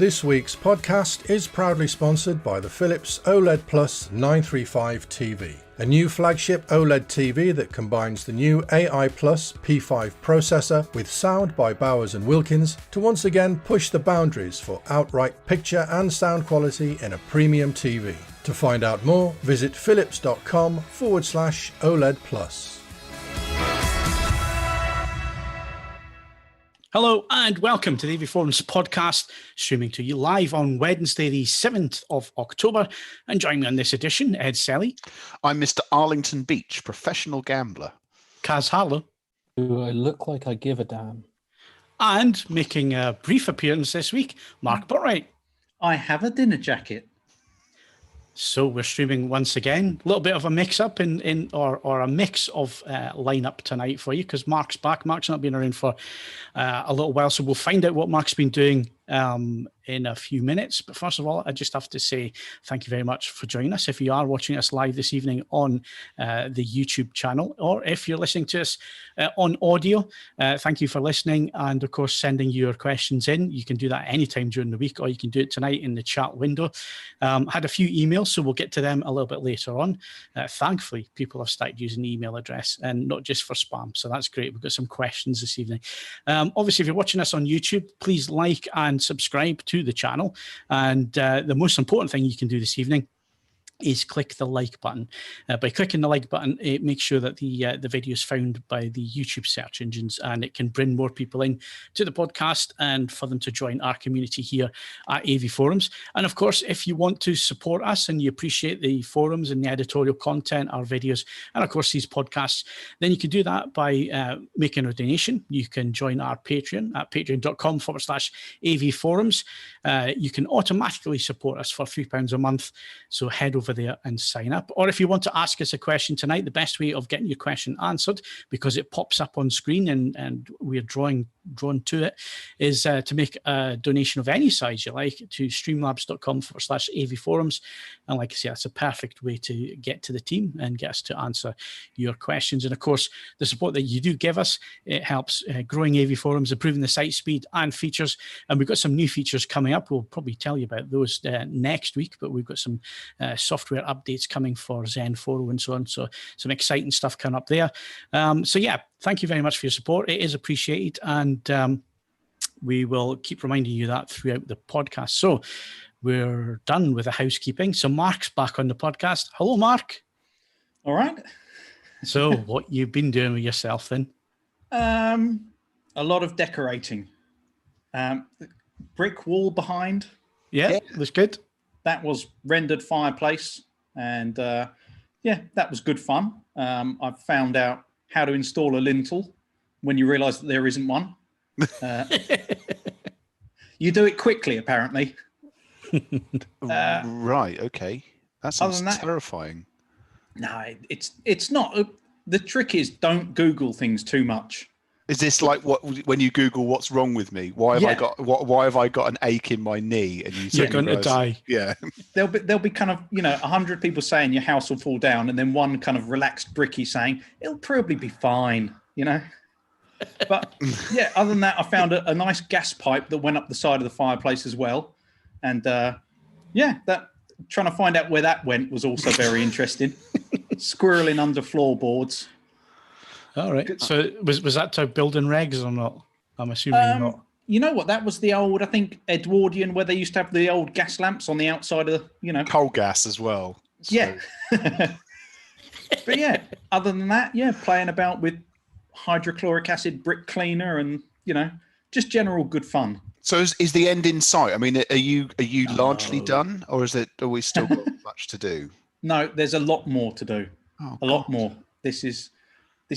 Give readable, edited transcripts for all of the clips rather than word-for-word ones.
This week's podcast is proudly sponsored by the Philips OLED Plus 935 TV, a new flagship OLED TV that combines the new AI Plus P5 processor with sound by Bowers & Wilkins to once again push the boundaries for outright picture and sound quality in a premium TV. To find out more, visit philips.com/OLED Plus. Hello and welcome to the AVForums podcast, streaming to you live on Wednesday, the 7th of October. And joining me on this edition, Ed Selley. I'm Mr. Arlington Beach, professional gambler. Kaz Harlow. Do I look like I give a damn? And making a brief appearance this week, Mark Botwright. I have a dinner jacket. So we're streaming once again. A little bit of a mix-up or a mix of lineup tonight for you because Mark's back. Mark's not been around for a little while, so we'll find out what Mark's been doing in a few minutes. But first of all, I just have to say thank you very much for joining us. If you are watching us live this evening on the YouTube channel, or if you're listening to us on audio, thank you for listening and, of course, sending your questions in. You can do that anytime during the week, or you can do it tonight in the chat window. Had a few emails, so we'll get to them a little bit later on. Thankfully, people have started using the email address and not just for spam, so that's great. We've got some questions this evening. Obviously, if you're watching us on YouTube, please like and subscribe to the channel. And the most important thing you can do this evening is click the like button. By clicking the like button, it makes sure that the video is found by the YouTube search engines, and it can bring more people in to the podcast and for them to join our community here at AVForums. And of course, if you want to support us and you appreciate the forums and the editorial content, our videos, and of course these podcasts, then you can do that by making a donation. You can join our Patreon at patreon.com/AVForums. You can automatically support us for £3 a month. So head over there and sign up. Or if you want to ask us a question tonight, the best way of getting your question answered, because it pops up on screen and we're drawn to it, is to make a donation of any size you like to streamlabs.com/AVForums. And like I say, that's a perfect way to get to the team and get us to answer your questions. And of course, the support that you do give us, it helps growing AVForums, improving the site speed and features. And we've got some new features coming up. We'll probably tell you about those next week, but we've got some software updates coming for Zen 4 and so on. So some exciting stuff coming up there. So yeah, thank you very much for your support. It is appreciated. And we will keep reminding you that throughout the podcast. So we're done with the housekeeping. So Mark's back on the podcast. Hello, Mark. All right. So what you've been doing with yourself then? A lot of decorating. Brick wall behind. Yeah, that's good. That was rendered fireplace, and yeah, that was good fun. I've found out how to install a lintel when you realise that there isn't one. You do it quickly, apparently. Right, okay. That sounds terrifying. No, it's not. The trick is don't Google things too much. Is this like what when you Google what's wrong with me? Why have I got an ache in my knee? And you're going to die. Yeah. There'll be kind of 100 people saying your house will fall down, and then one kind of relaxed brickie saying it'll probably be fine. But yeah, other than that, I found a nice gas pipe that went up the side of the fireplace as well, and yeah, that trying to find out where that went was also very interesting. Squirreling under floorboards. All right. So was that to building regs or not? I'm assuming not. You know what? That was the old, I think, Edwardian, where they used to have the old gas lamps on the outside of coal gas as well. So. Yeah. But yeah, other than that, yeah, playing about with hydrochloric acid brick cleaner and just general good fun. So is the end in sight? I mean, are you largely done, or are we still got much to do? No, there's a lot more to do. Oh, a lot more. This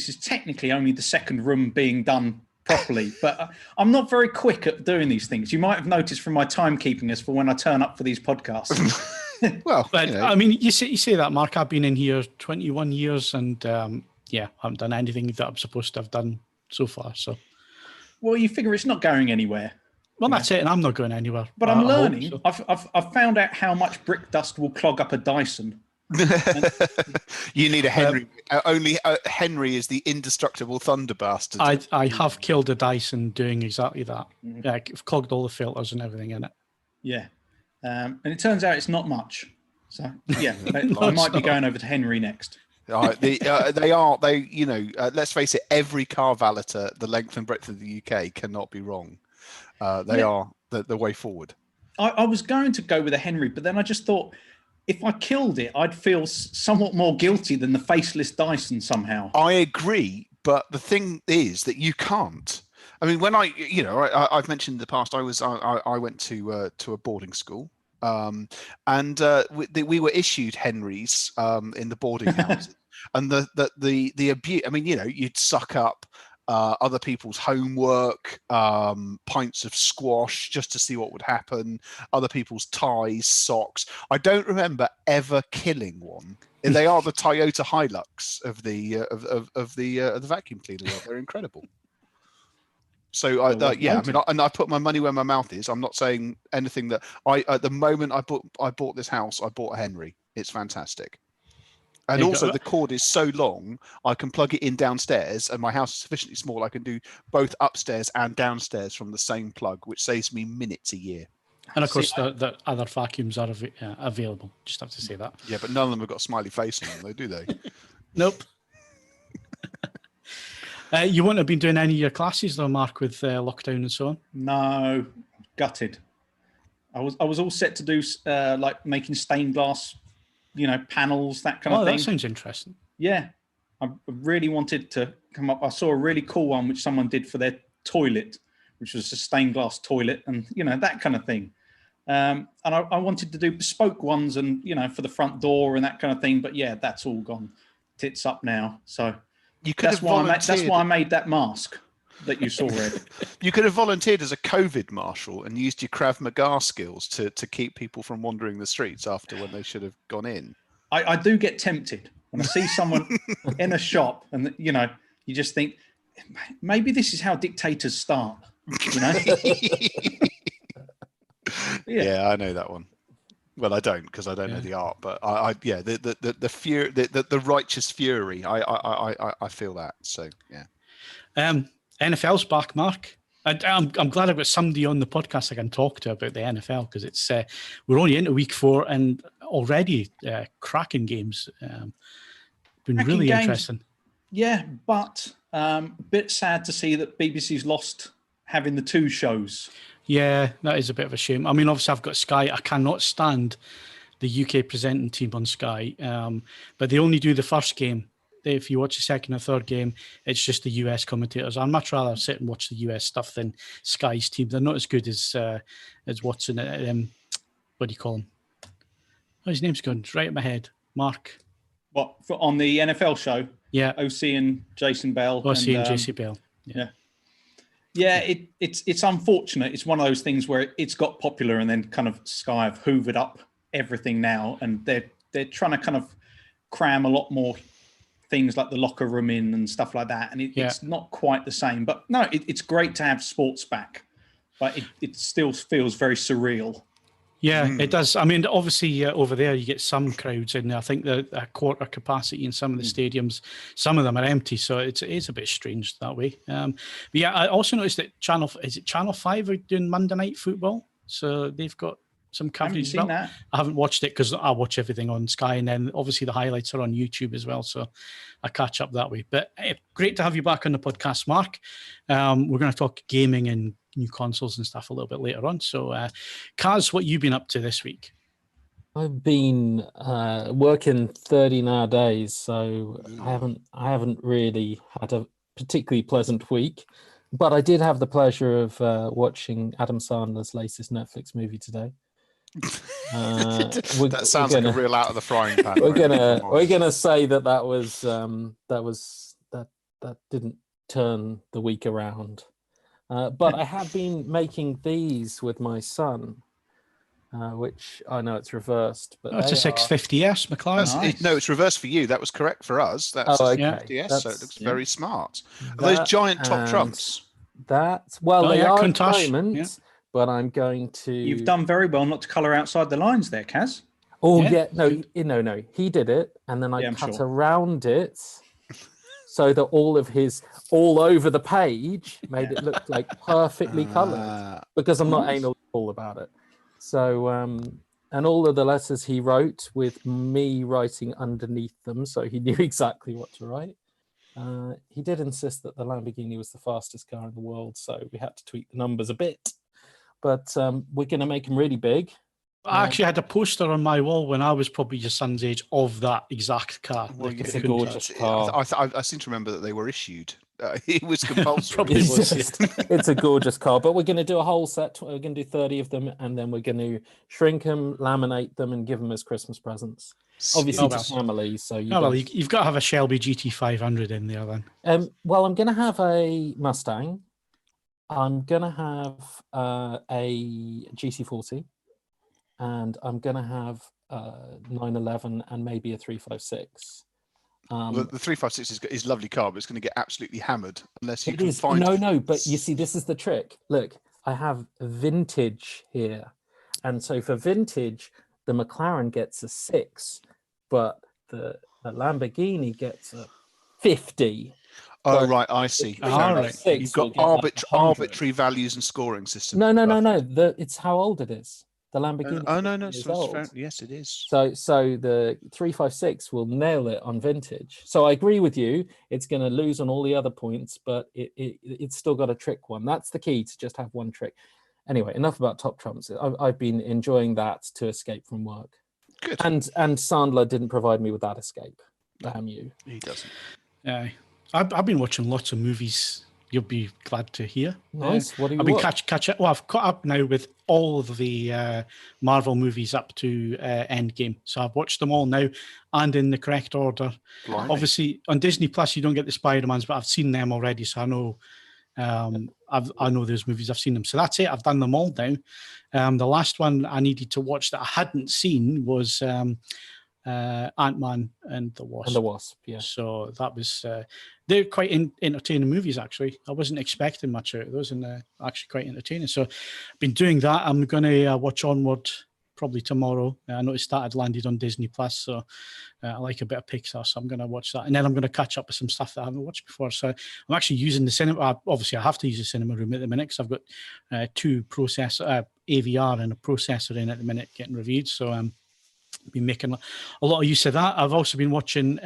is technically only the second room being done properly, but I'm not very quick at doing these things. You might have noticed from my timekeeping as for when I turn up for these podcasts. Well, but I mean, you say that, Mark. I've been in here 21 years, and yeah, I haven't done anything that I'm supposed to have done so far. So, well, you figure it's not going anywhere. Well, that's it, and I'm not going anywhere. But I'm learning. So. I've found out how much brick dust will clog up a Dyson. You need a Henry. Only Henry is the indestructible thunder bastard. I have killed a Dyson doing exactly that. Yeah, I've clogged all the filters and everything in it. Yeah. And it turns out it's not much. So yeah, I might be going over to Henry next. Let's face it, every car valeter, the length and breadth of the UK, cannot be wrong. They are the way forward. I was going to go with a Henry, but then I just thought, if I killed it, I'd feel somewhat more guilty than the faceless Dyson somehow. I agree, but the thing is that you can't. I mean, when I've mentioned in the past, I went to a boarding school, and we were issued Henrys in the boarding house, and the abuse. I mean, you'd suck up other people's homework, pints of squash just to see what would happen, other people's ties, socks. I don't remember ever killing one. And they are the Toyota Hilux of the vacuum cleaner world. They're incredible. So I put my money where my mouth is. I'm not saying anything that at the moment I bought this house, I bought a Henry. It's fantastic. And also the cord is so long, I can plug it in downstairs, and my house is sufficiently small. I can do both upstairs and downstairs from the same plug, which saves me minutes a year. And of course, the other vacuums are available. Just have to say that. Yeah, but none of them have got a smiley face on them, though, do they? Nope. You wouldn't have been doing any of your classes, though, Mark, with lockdown and so on? No, gutted. I was all set to do like making stained glass, panels, that kind of thing. Oh, that sounds interesting. Yeah, I really wanted to come up. I saw a really cool one which someone did for their toilet, which was a stained glass toilet, and that kind of thing. And I wanted to do bespoke ones, and for the front door and that kind of thing. But yeah, that's all gone tits up now. So that's why I made that mask that you saw, Ed. You could have volunteered as a COVID marshal and used your Krav Maga skills to keep people from wandering the streets after when they should have gone in. I do get tempted when I see someone in a shop, and you just think, maybe this is how dictators start. Yeah, I know that one. Well, I don't, because I don't know the art, but the fury, the righteous fury. I feel that. So yeah. NFL's back, Mark. I'm glad I've got somebody on the podcast I can talk to about the NFL, because it's we're only into week 4 and already cracking games. Been cracking really games. Interesting. Yeah, but a bit sad to see that BBC's lost having the 2 shows. Yeah, that is a bit of a shame. I mean, obviously I've got Sky. I cannot stand the UK presenting team on Sky, but they only do the first game. If you watch the second or third game, it's just the US commentators. I'd much rather sit and watch the US stuff than Sky's team. They're not as good as what's in it. What do you call him? Oh, his name's gone right in my head. Mark. What, on the NFL show? Yeah. OC and Jason Bell. OC and JC Bell. Yeah. Yeah, it's unfortunate. It's one of those things where it's got popular, and then kind of Sky have hoovered up everything now, and they're trying to kind of cram a lot more things like the locker room in and stuff like that, and it's not quite the same. But no, it's great to have sports back, but it still feels very surreal. Yeah, it does. I mean, obviously over there you get some crowds in. I think the quarter capacity in some of the stadiums, some of them are empty, so it is a bit strange that way. But yeah, I also noticed that Channel 5 are doing Monday Night Football, so they've got some coverage. I haven't watched it because I watch everything on Sky, and then obviously the highlights are on YouTube as well, so I catch up that way. But great to have you back on the podcast, Mark. We're going to talk gaming and new consoles and stuff a little bit later on. So, Kaz, what you been up to this week? I've been working 30-hour days, so I haven't really had a particularly pleasant week. But I did have the pleasure of watching Adam Sandler's latest Netflix movie today. That sounds like a real out of the frying pan. We're gonna say that didn't turn the week around. But I have been making these with my son, which I know it's reversed. But it's a 650S, McLaren. Nice. No, it's reversed for you. That was correct for us. That's a 650S, so it looks very smart. Are those giant top trumps? They are at the moment, but I'm going to... You've done very well not to colour outside the lines there, Kaz. Oh, no. He did it, and then I cut around it so that all over the page made it look like perfectly coloured, because I'm not anal about it. So, and all of the letters he wrote with me writing underneath them, so he knew exactly what to write. He did insist that the Lamborghini was the fastest car in the world, so we had to tweak the numbers a bit. But we're going to make them really big. I actually had a poster on my wall when I was probably your son's age of that exact car. Well, It's a gorgeous car. I seem to remember that they were issued. It was compulsory. Probably was. It's a gorgeous car, but we're going to do a whole set. We're going to do 30 of them, and then we're going to shrink them, laminate them, and give them as Christmas presents. Obviously, to families. So you've got to have a Shelby GT500 in there then. Well, I'm going to have a Mustang. I'm going to have a GC40, and I'm going to have 911 and maybe a 356. The 356 is a lovely car, but it's going to get absolutely hammered unless you can is, find. No, but you see, this is the trick. Look, I have vintage here, and so for vintage, the McLaren gets a 6, but the Lamborghini gets a 50. Oh, But right, I see. right. 6 You've will got get like 100. arbitrary values and scoring system. No. It's how old it is. The Lamborghini. Oh no, is so old. yes, it is. So the 356 will nail it on vintage. So I agree with you. It's going to lose on all the other points, but it's still got a trick one. That's the key, to just have one trick. Anyway, enough about Top Trumps. I've been enjoying that to escape from work. Good. And Sandler didn't provide me with that escape. Damn you. He doesn't. Yeah, I've been watching lots of movies. You'll be glad to hear. Nice. What do you I've been watch? catch up. Well, I've caught up now with all of the Marvel movies up to Endgame. So I've watched them all now, and in the correct order. Blimey. Obviously, on Disney Plus, you don't get the Spider-Mans, but I've seen them already, so I know. I know those movies. I've seen them, so that's it. I've done them all now. The last one I needed to watch that I hadn't seen was Ant-Man and the Wasp. And the Wasp, yeah. So that was they're quite entertaining movies, actually. I wasn't expecting much out of those, and actually quite entertaining. So I've been doing that. I'm going to watch Onward probably tomorrow. I noticed that had landed on Disney Plus, so I like a bit of Pixar, so I'm going to watch that. And then I'm going to catch up with some stuff that I haven't watched before. So I'm actually using the cinema. Obviously, I have to use the cinema room at the minute because I've got two AVR and a processor in at the minute getting reviewed. So been making a lot of use of that. I've also been watching Big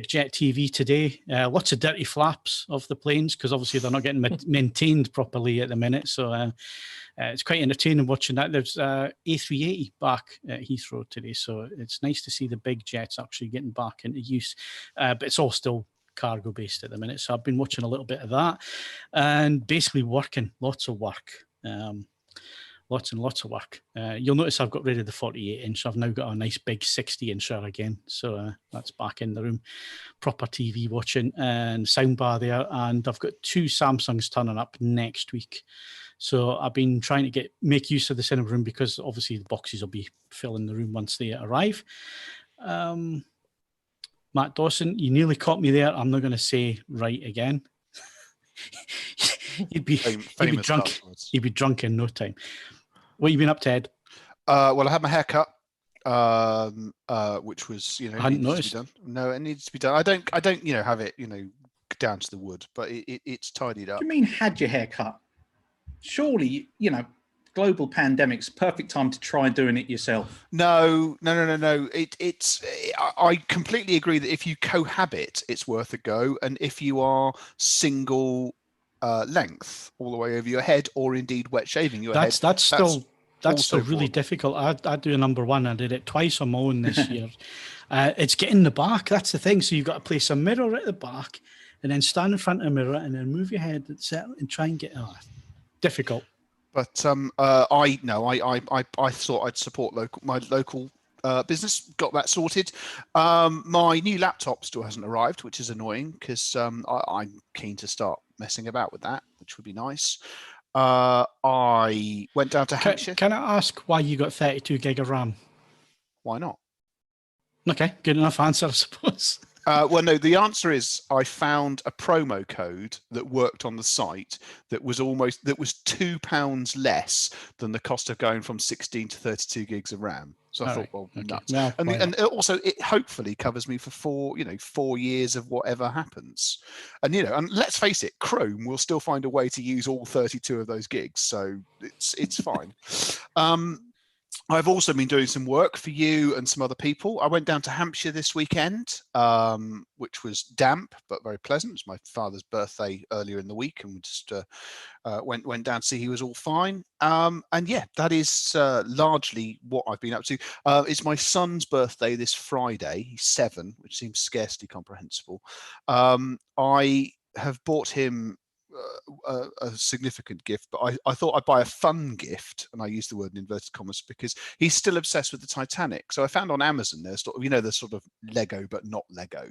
Jet TV today. Lots of dirty flaps of the planes because obviously they're not getting maintained properly at the minute. So it's quite entertaining watching that. There's A380 back at Heathrow today, so it's nice to see the big jets actually getting back into use. But it's all still cargo based at the minute. So I've been watching a little bit of that and basically working, lots of work. Lots and lots of work. You'll notice I've got rid of the 48-inch. So I've now got a nice big 60-incher again. So that's back in the room. Proper TV watching and soundbar there. And I've got 2 Samsungs turning up next week. So I've been trying to make use of the cinema room because obviously the boxes will be filling the room once they arrive. Matt Dawson, you nearly caught me there. I'm not going to say right again. You'd be drunk. You'd be drunk in no time. What have you been up to, Ed? Well, I had my hair cut, which was, I hadn't noticed. To be done. No, it needs to be done. I don't, have it, down to the wood, but it's tidied up. What do you mean had your hair cut? Surely, global pandemic's perfect time to try doing it yourself. No. I completely agree that if you cohabit, it's worth a go, and if you are single length all the way over your head, or indeed wet shaving your head, that's still really difficult. I do a number one. I did it twice on my own this year. It's getting the back. That's the thing. So you've got to place a mirror at the back, and then stand in front of a mirror, and then move your head and try and get difficult. But I thought I'd support my local business. Got that sorted. My new laptop still hasn't arrived, which is annoying because I'm keen to start messing about with that, which would be nice. I went down to Hampshire. Can I ask why you got 32 gig of RAM? Why not? Okay, good enough answer, I suppose. Well, no, the answer is I found a promo code that worked on the site that was £2 less than the cost of going from 16 to 32 gigs of RAM. So I thought, well, okay. nuts. Well, And also, it hopefully covers me for 4 years of whatever happens. And and let's face it, Chrome will still find a way to use all 32 of those gigs, so it's fine. I've also been doing some work for you and some other people. I went down to Hampshire this weekend, which was damp but very pleasant. It was my father's birthday earlier in the week, and we just went down to see he was all fine. And yeah, that is largely what I've been up to. It's my son's birthday this Friday. He's 7, which seems scarcely comprehensible. I have bought him a significant gift, but I thought I'd buy a fun gift, and I use the word in inverted commas because he's still obsessed with the Titanic. So I found on Amazon there's the sort of Lego but not Lego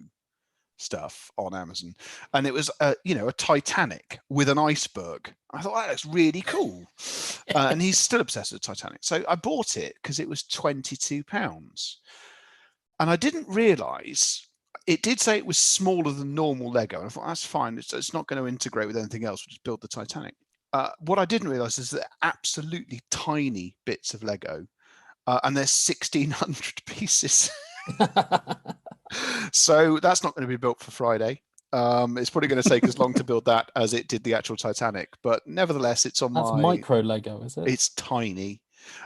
stuff on Amazon, and it was a Titanic with an iceberg. I thought, that looks really cool. And he's still obsessed with Titanic, so I bought it because it was £22, and I didn't realize it did say it was smaller than normal Lego, and I thought, that's fine, it's not going to integrate with anything else, we'll just build the Titanic. What I didn't realize is that absolutely tiny bits of Lego, and there's 1,600 pieces. So that's not going to be built for Friday. It's probably going to take as long to build that as it did the actual Titanic, but nevertheless, it's on That's micro Lego, is it? It's tiny.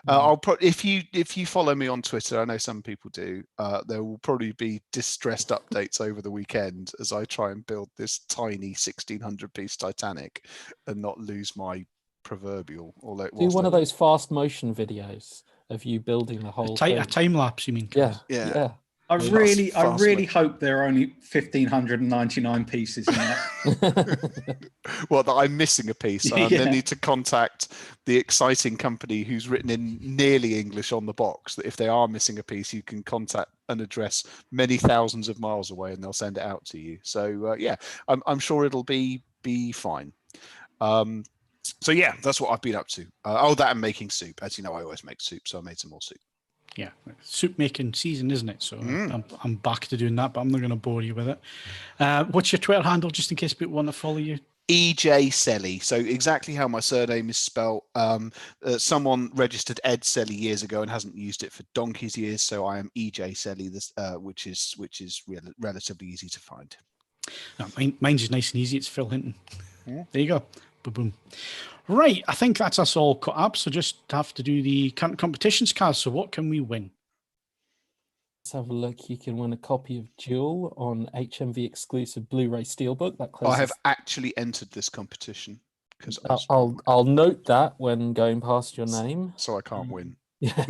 If you follow me on Twitter, I know some people do, there will probably be distressed updates over the weekend as I try and build this tiny 1,600 piece Titanic and not lose my proverbial. Do one of those fast motion videos of you building the whole thing. A time lapse, you mean? Yeah. I really hope there are only 1,599 pieces in that. Well, that I'm missing a piece. I then need to contact the exciting company who's written in nearly English on the box that if they are missing a piece, you can contact an address many thousands of miles away and they'll send it out to you. So yeah, I'm sure it'll be fine. So yeah, that's what I've been up to. That and making soup. As you know, I always make soup, so I made some more soup. Yeah, soup making season, isn't it? So I'm back to doing that, but I'm not going to bore you with it. What's your Twitter handle, just in case people want to follow you? EJ Selley. So exactly how my surname is spelt. Someone registered Ed Selley years ago and hasn't used it for donkey's years. So I am EJ Selley, which is relatively easy to find. No, mine's is nice and easy. It's Phil Hinton. Yeah. There you go. Boom. Right, I think that's us all caught up. So just have to do the current competitions cards. So what can we win? Let's have a look. You can win a copy of Duel on HMV exclusive Blu-ray Steelbook. I have actually entered this competition because I'll note that when going past your name. So I can't win. Yeah,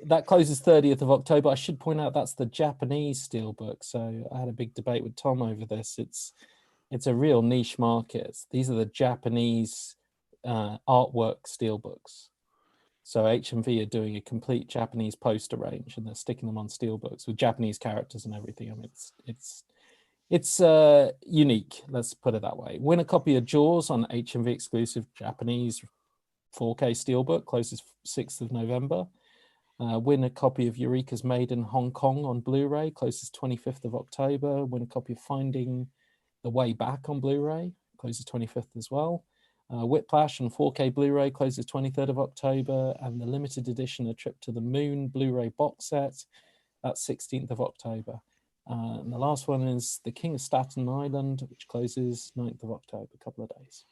that closes 30th of October. I should point out that's the Japanese Steelbook. So I had a big debate with Tom over this. It's a real niche market. These are the Japanese artwork steelbooks. So HMV are doing a complete Japanese poster range, and they're sticking them on steelbooks with Japanese characters and everything. I mean, it's unique. Let's put it that way. Win a copy of Jaws on HMV exclusive Japanese 4K steelbook, closes 6th of November. Win a copy of Eureka's Made in Hong Kong on Blu-ray, closes 25th of October. Win a copy of Finding the Way Back on Blu-ray, closes 25th as well. Whiplash on 4K Blu-ray closes 23rd of October, and the limited edition A Trip to the Moon Blu-ray box set, that's 16th of October. And the last one is The King of Staten Island, which closes 9th of October, a couple of days.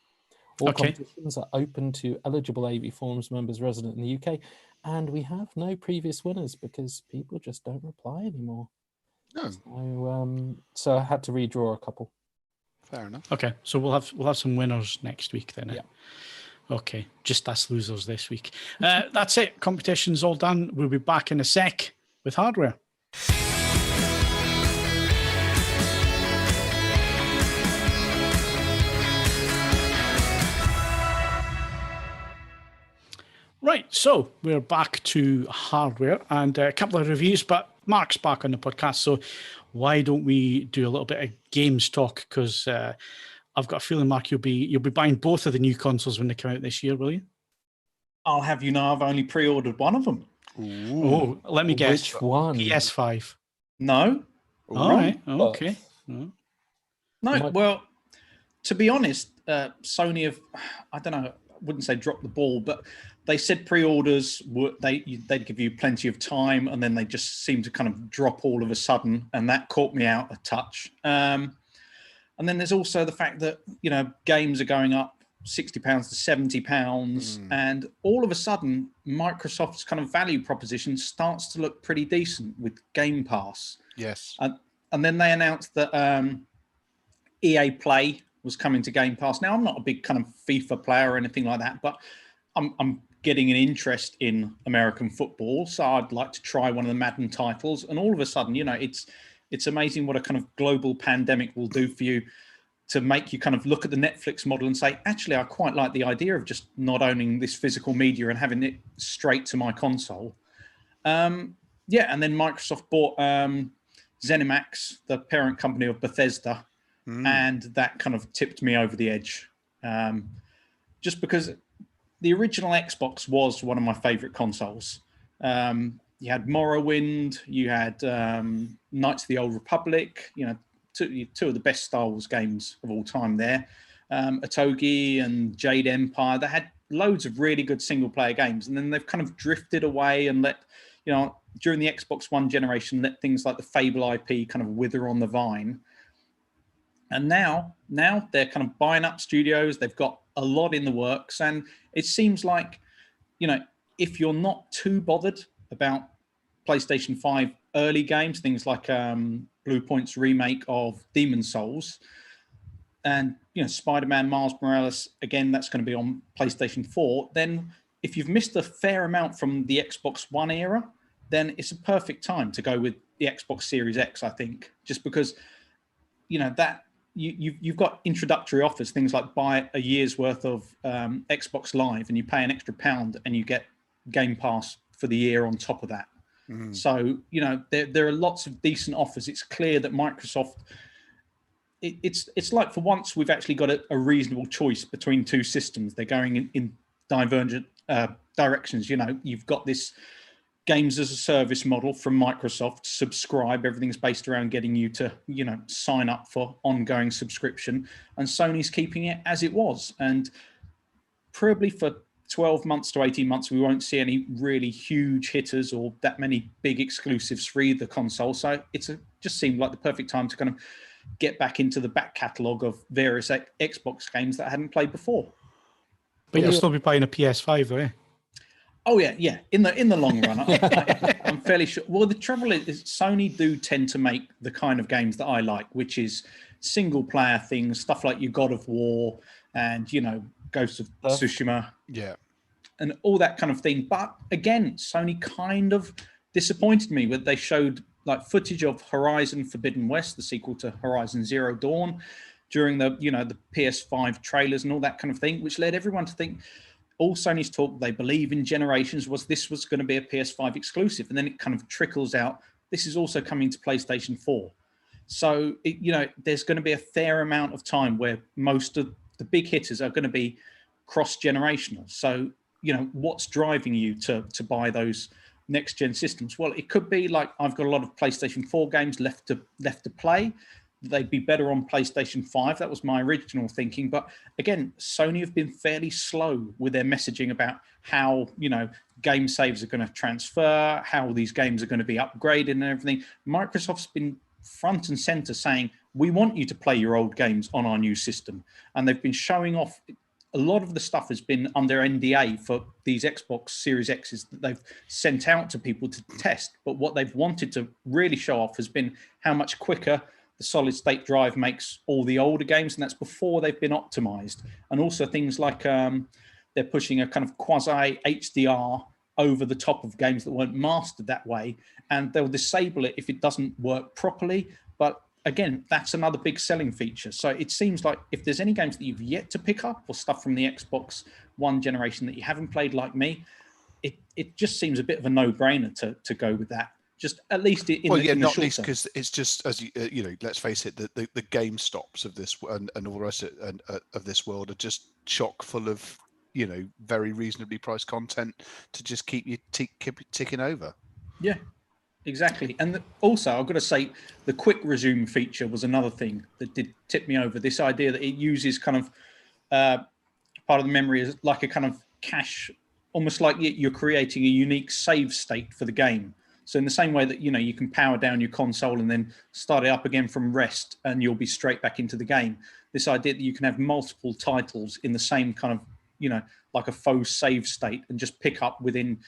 All competitions are open to eligible AVForums members resident in the UK, and we have no previous winners because people just don't reply anymore. No. So I had to redraw a couple. Fair enough. Okay, so we'll have some winners next week then. Yeah. Okay, just us losers this week. That's it. Competition's all done. We'll be back in a sec with hardware. Right, so we're back to hardware and a couple of reviews, but Mark's back on the podcast, so why don't we do a little bit of games talk? Because I've got a feeling, Mark, you'll be buying both of the new consoles when they come out this year, will you? I'll have you know I've only pre-ordered one of them. Ooh. Oh, let me guess. Which one? PS5. No. All right. Okay. No. Well, to be honest, Sony have, I don't know, I wouldn't say dropped the ball, but they said pre-orders they'd give you plenty of time, and then they just seem to kind of drop all of a sudden, and that caught me out a touch. And then there's also the fact that, you know, games are going up £60 to £70, and all of a sudden Microsoft's kind of value proposition starts to look pretty decent with Game Pass. Yes. And then they announced that EA Play was coming to Game Pass. Now, I'm not a big kind of FIFA player or anything like that, but I'm getting an interest in American football, so I'd like to try one of the Madden titles. And all of a sudden, you know, it's amazing what a kind of global pandemic will do for you, to make you kind of look at the Netflix model and say, actually, I quite like the idea of just not owning this physical media and having it straight to my console. And then Microsoft bought ZeniMax, the parent company of Bethesda, and that kind of tipped me over the edge. Just because the original Xbox was one of my favorite consoles. You had Morrowind, you had Knights of the Old Republic, you know, two of the best Star Wars games of all time there. Otogi and Jade Empire, they had loads of really good single-player games, and then they've kind of drifted away and let, you know, during the Xbox One generation, let things like the Fable IP kind of wither on the vine. And now they're kind of buying up studios. They've got a lot in the works, and it seems like, you know, if you're not too bothered about PlayStation 5 early games, things like Bluepoint's remake of Demon's Souls, and, you know, Spider-Man Miles Morales, again, that's going to be on PlayStation 4, then if you've missed a fair amount from the Xbox One era, then it's a perfect time to go with the Xbox Series X, I think, just because, you know, that you've got introductory offers, things like buy a year's worth of Xbox Live and you pay an extra £1 and you get Game Pass for the year on top of that. So, you know, there are lots of decent offers. It's clear that Microsoft, it's like for once we've actually got a reasonable choice between two systems. They're going in divergent directions. You know, you've got this games as a service model from Microsoft, subscribe, everything's based around getting you to, you know, sign up for ongoing subscription, and Sony's keeping it as it was. And probably for 12 months to 18 months, we won't see any really huge hitters or that many big exclusives for either console. So just seemed like the perfect time to kind of get back into the back catalogue of various Xbox games that I hadn't played before. But you'll still be buying a PS5 though, eh? Oh yeah. In the long run, I'm fairly sure. Well, the trouble is Sony do tend to make the kind of games that I like, which is single player things, stuff like your God of War and, you know, Ghost of Tsushima, and all that kind of thing. But again, Sony kind of disappointed me when they showed like footage of Horizon Forbidden West, the sequel to Horizon Zero Dawn, during the, you know, the PS5 trailers and all that kind of thing, which led everyone to think all Sony's talk they believe in generations was this was going to be a PS5 exclusive, and then it kind of trickles out. This is also coming to PlayStation 4. So, you know, there's going to be a fair amount of time where most of the big hitters are going to be cross-generational. So, you know, what's driving you to buy those next-gen systems? Well, it could be like I've got a lot of PlayStation 4 games left to play. They'd be better on PlayStation 5. That was my original thinking. But again, Sony have been fairly slow with their messaging about how, you know, game saves are going to transfer, how these games are going to be upgraded and everything. Microsoft's been front and center saying, we want you to play your old games on our new system. And they've been showing off. A lot of the stuff has been under NDA for these Xbox Series X's that they've sent out to people to test. But what they've wanted to really show off has been how much quicker the solid state drive makes all the older games, and that's before they've been optimized. And also things like they're pushing a kind of quasi HDR over the top of games that weren't mastered that way, and they'll disable it if it doesn't work properly. But again, that's another big selling feature. So it seems like if there's any games that you've yet to pick up or stuff from the Xbox One generation that you haven't played like me, it just seems a bit of a no-brainer to go with that. Just at least in the not short least term. because it's just, as you know, let's face it, the GameStops of this and all the rest of this world are just chock full of, you know, very reasonably priced content to just keep you ticking over. Yeah, exactly. And also, I've got to say, the quick resume feature was another thing that did tip me over. This idea that it uses kind of part of the memory as like a kind of cache almost like you're creating a unique save state for the game. So in the same way that, you can power down your console and then start it up again from rest and you'll be straight back into the game. This idea that you can have multiple titles in the same kind of, like a faux save state and just pick up within,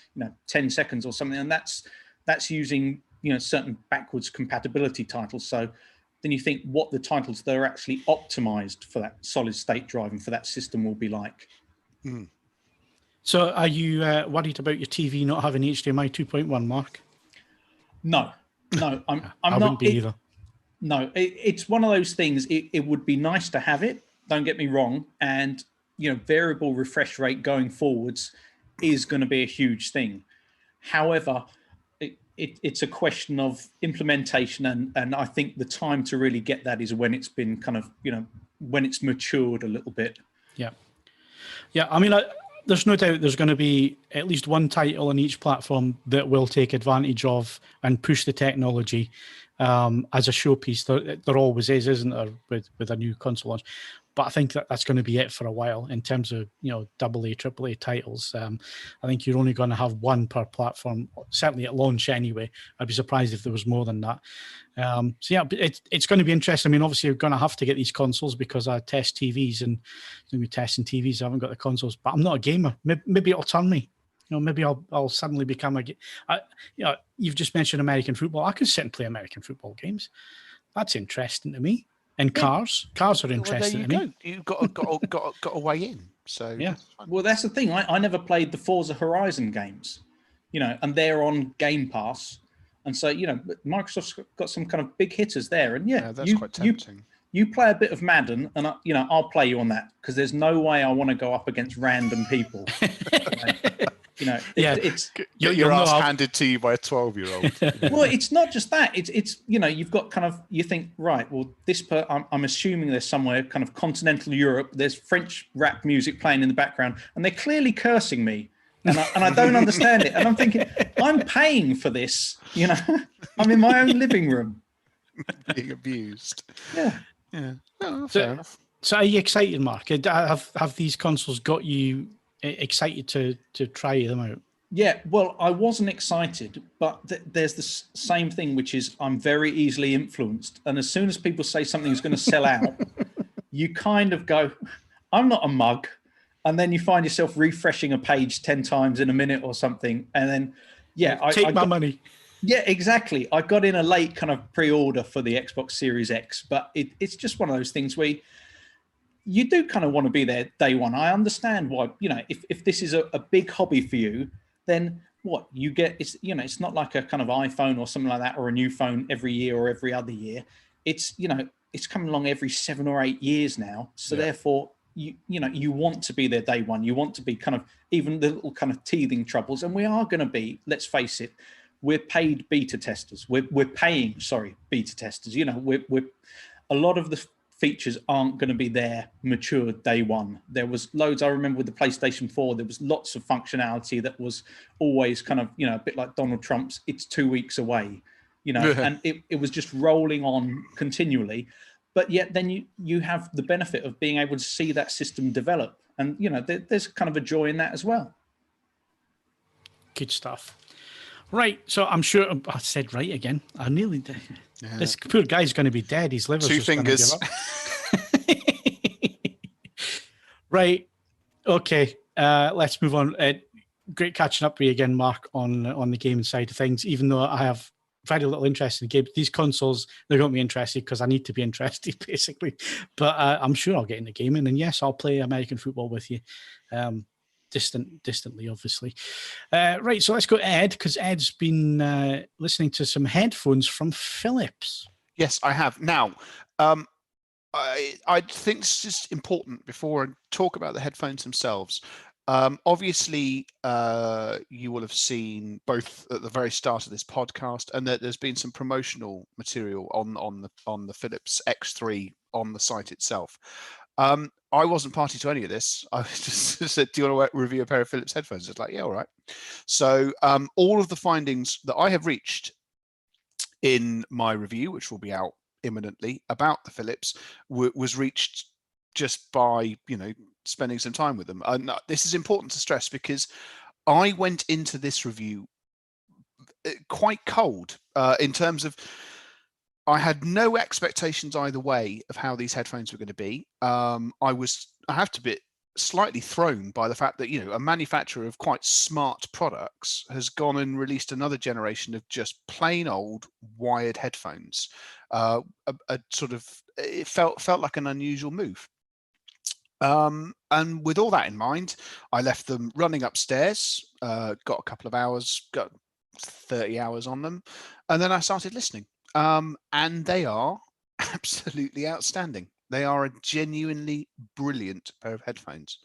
10 seconds or something. And that's using, certain backwards compatibility titles. So then you think what the titles that are actually optimized for that solid state drive and for that system will be like. Mm. So are you worried about your TV not having HDMI 2.1, Mark? No, I'm I not. wouldn't be either. No, it's one of those things. It would be nice to have it. Don't get me wrong. And, variable refresh rate going forwards is going to be a huge thing. However, it's a question of implementation. And I think the time to really get that is when it's been kind of, when it's matured a little bit. Yeah. Yeah. I mean, there's no doubt there's going to be at least one title on each platform that will take advantage of and push the technology as a showpiece. There always is, isn't there, with a new console launch? But I think that's going to be it for a while in terms of, AA, AAA titles. I think you're only going to have one per platform, certainly at launch anyway. I'd be surprised if there was more than that. So yeah, it's going to be interesting. I mean, obviously you're going to have to get these consoles because I test TVs and going to be testing TVs. I haven't got the consoles, but I'm not a gamer. Maybe it'll turn me. Maybe I'll suddenly become you've just mentioned American football. I can sit and play American football games. That's interesting to me. And cars are interesting to me. You've got a way in. So yeah. Well, that's the thing. I never played the Forza Horizon games, and they're on Game Pass. And so, Microsoft's got some kind of big hitters there. And yeah, that's quite tempting. You play a bit of Madden, and I'll play you on that because there's no way I want to go up against random people. It's your ass handed to you by a 12-year-old. Well, it's not just that. It's you've got kind of, you think, right, well, I'm assuming there's somewhere kind of continental Europe. There's French rap music playing in the background, and they're clearly cursing me. And I don't understand it. And I'm thinking, I'm paying for this, I'm in my own living room. Being abused. Yeah. Yeah. Oh, fair enough. So are you excited, Mark? Have these consoles got you excited to try them out? Yeah, well, I wasn't excited, but there's the same thing, which is I'm very easily influenced. And as soon as people say something's going to sell out, you kind of go, I'm not a mug. And then you find yourself refreshing a page 10 times in a minute or something. And then, yeah. Take my money. Yeah, exactly. I got in a late kind of pre-order for the Xbox Series X, but it's just one of those things where you do kind of want to be there day one. I understand why, if this is a big hobby for you, then what you get is, it's not like a kind of iPhone or something like that, or a new phone every year or every other year. It's, it's coming along every 7 or 8 years now. So therefore, you want to be there day one. You want to be kind of even the little kind of teething troubles. And we are going to be, let's face it, we're paid beta testers. We're paying, beta testers. We're a lot of the features aren't going to be there mature day one. There was loads. I remember with the PlayStation 4, there was lots of functionality that was always kind of, a bit like Donald Trump's, it's 2 weeks away, and it was just rolling on continually. But yet then you have the benefit of being able to see that system develop. And, there's kind of a joy in that as well. Good stuff. Right. So I'm sure I said right again. I nearly did. Yeah. This poor guy's going to be dead. His liver's 2 fingers. Right. Okay. Let's move on. Great catching up with you again, Mark, on the gaming side of things, even though I have very little interest in games. These consoles, they're going to be interested because I need to be interested, basically. But I'm sure I'll get into gaming. And yes, I'll play American football with you. Distantly, obviously. Right, so let's go to Ed, because Ed's been listening to some headphones from Philips. Yes, I have. Now, I think it's just important before I talk about the headphones themselves. Obviously, you will have seen both at the very start of this podcast, and that there's been some promotional material on the Philips X3 on the site itself. I wasn't party to any of this. I just said, do you want to review a pair of Philips headphones? It's like, yeah, all right. So all of the findings that I have reached in my review, which will be out imminently, about the Philips, was reached just by, spending some time with them. And this is important to stress because I went into this review quite cold in terms of I had no expectations either way of how these headphones were going to be. I have to be slightly thrown by the fact that, you know, a manufacturer of quite smart products has gone and released another generation of just plain old wired headphones. A sort of, it felt like an unusual move. And with all that in mind, I left them running upstairs, got a couple of hours, got 30 hours on them, and then I started listening. And they are absolutely outstanding. They are a genuinely brilliant pair of headphones.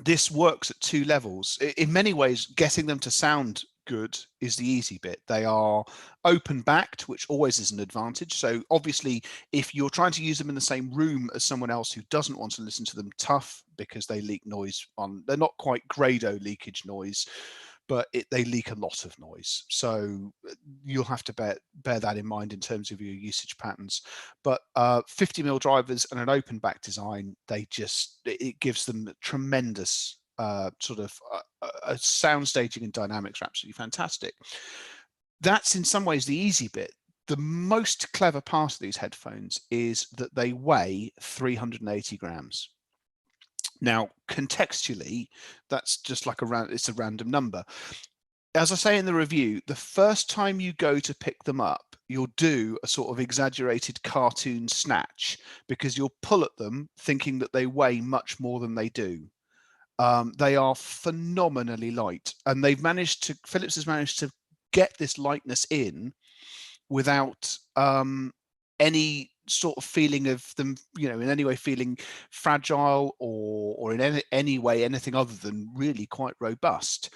This works at two levels. In many ways, getting them to sound good is the easy bit. They are open backed, which always is an advantage. So obviously, if you're trying to use them in the same room as someone else who doesn't want to listen to them, tough, because they leak noise they're not quite grado leakage noise, but they leak a lot of noise. So you'll have to bear that in mind in terms of your usage patterns. But 50mm drivers and an open back design, it gives them tremendous sort of sound staging and dynamics are absolutely fantastic. That's in some ways the easy bit. The most clever part of these headphones is that they weigh 380 grams. Now, contextually, that's just like it's a random number. As I say in the review, the first time you go to pick them up, you'll do a sort of exaggerated cartoon snatch because you'll pull at them thinking that they weigh much more than they do. They are phenomenally light, and Philips has managed to get this lightness in without any sort of feeling of them, you know, in any way feeling fragile or in any way anything other than really quite robust.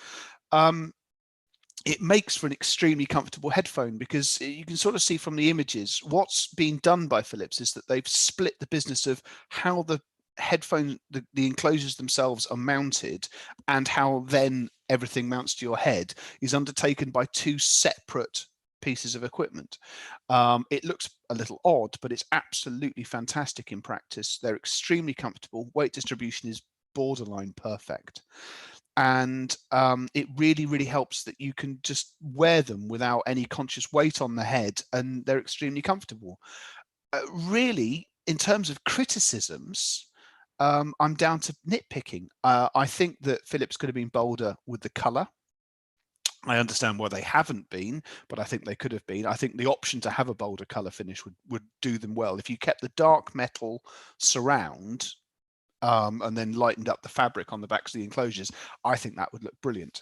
It makes for an extremely comfortable headphone because you can sort of see from the images what's being done by Philips is that they've split the business of how the headphone, the enclosures themselves are mounted and how then everything mounts to your head is undertaken by two separate pieces of equipment. It looks a little odd, but it's absolutely fantastic in practice. They're extremely comfortable. Weight distribution is borderline perfect. And it really, really helps that you can just wear them without any conscious weight on the head, and they're extremely comfortable. Really, in terms of criticisms, I'm down to nitpicking. I think that Philips could have been bolder with the color. I understand why they haven't been, but I think they could have been. I think the option to have a bolder color finish would do them well. If you kept the dark metal surround and then lightened up the fabric on the backs of the enclosures, I think that would look brilliant.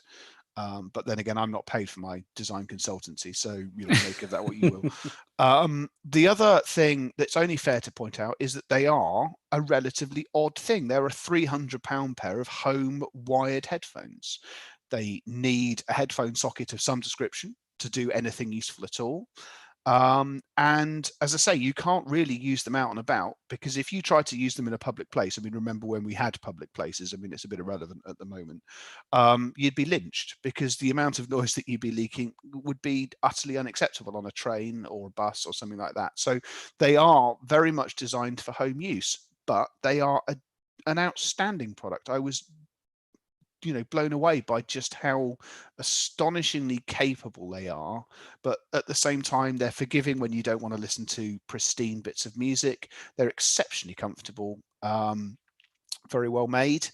But then again, I'm not paid for my design consultancy, so you know, make of that what you will. The other thing that's only fair to point out is that they are a relatively odd thing. They're a £300 pair of home wired headphones. They need a headphone socket of some description to do anything useful at all. And as I say, you can't really use them out and about, because if you try to use them in a public place, I mean, remember when we had public places, I mean, it's a bit irrelevant at the moment, you'd be lynched because the amount of noise that you'd be leaking would be utterly unacceptable on a train or a bus or something like that. So they are very much designed for home use, but they are an outstanding product. I was blown away by just how astonishingly capable they are, but at the same time they're forgiving when you don't want to listen to pristine bits of music. They're exceptionally comfortable, very well made,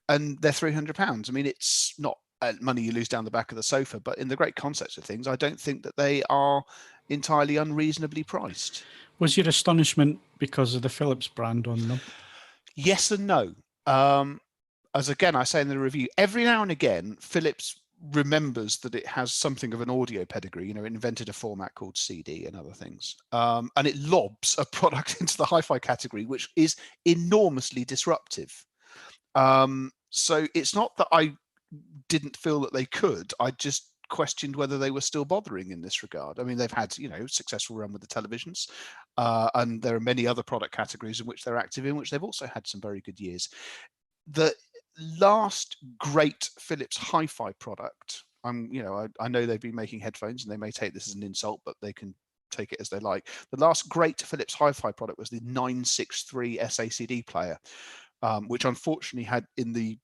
and they're £300. I mean, it's not money you lose down the back of the sofa, but in the great concept of things, I don't think that they are entirely unreasonably priced. Was your astonishment because of the Philips brand on them? Yes and no. As again, I say in the review, every now and again, Philips remembers that it has something of an audio pedigree. It invented a format called CD and other things. And it lobs a product into the hi-fi category, which is enormously disruptive. So it's not that I didn't feel that they could. I just questioned whether they were still bothering in this regard. I mean, they've had, successful run with the televisions, and there are many other product categories in which they're active in, which they've also had some very good years. The last great Philips hi-fi product, I know they've been making headphones and they may take this as an insult, but they can take it as they like. The last great Philips hi-fi product was the 963 SACD player, which unfortunately had in the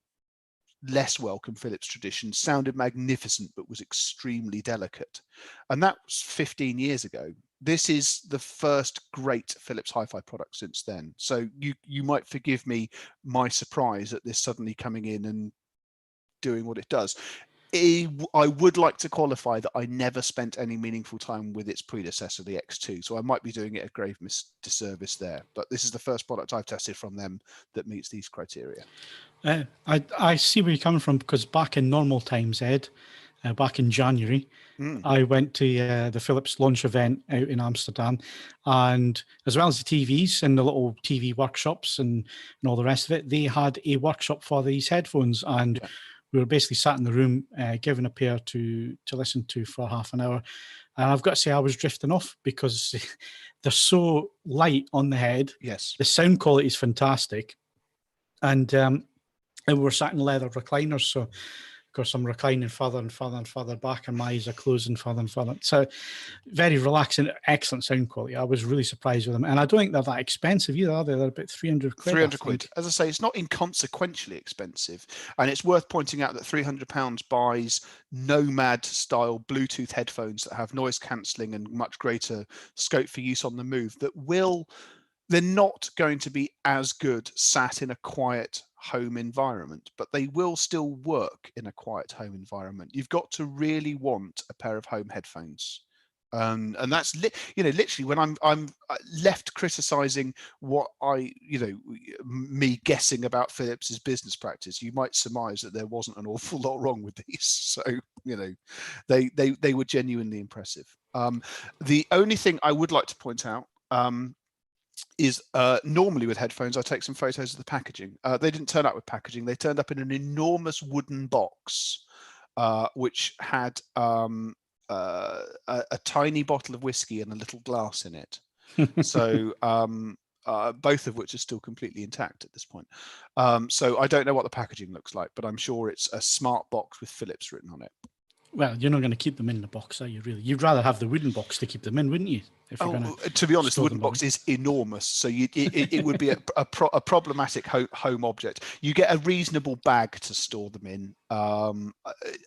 less welcome Philips tradition, sounded magnificent, but was extremely delicate. And that was 15 years ago. This is the first great Philips hi-fi product since then. So you might forgive me my surprise at this suddenly coming in and doing what it does. I would like to qualify that I never spent any meaningful time with its predecessor, the X2, so I might be doing it a grave disservice there. But this is the first product I've tested from them that meets these criteria. I see where you're coming from, because back in normal times, Ed, back in January, I went to the Philips launch event out in Amsterdam, and as well as the TVs and the little TV workshops and all the rest of it, they had a workshop for these headphones, and we were basically sat in the room given a pair to listen to for half an hour. And I've got to say, I was drifting off because they're so light on the head. Yes. The sound quality is fantastic. And we were sat in leather recliners. So, of course, I'm reclining further and further and further back, and my eyes are closing further and further. So very relaxing, excellent sound quality. I was really surprised with them. And I don't think they're that expensive either, are they? They're about 300 quid. 300 quid. As I say, it's not inconsequentially expensive. And it's worth pointing out that £300 buys Nomad-style Bluetooth headphones that have noise cancelling and much greater scope for use on the move that will... They're not going to be as good sat in a quiet home environment, but they will still work in a quiet home environment. You've got to really want a pair of home headphones. And that's literally when I'm left criticizing what me guessing about Philips's business practice, you might surmise that there wasn't an awful lot wrong with these. So they were genuinely impressive. The only thing I would like to point out is normally with headphones, I take some photos of the packaging. They didn't turn up with packaging. They turned up in an enormous wooden box, which had a tiny bottle of whiskey and a little glass in it. So both of which are still completely intact at this point. So I don't know what the packaging looks like, but I'm sure it's a smart box with Philips written on it. Well, you're not going to keep them in the box, are you, really? You'd rather have the wooden box to keep them in, wouldn't you? If you're to be honest, the wooden box is enormous, so it would be a problematic home object. You get a reasonable bag to store them in.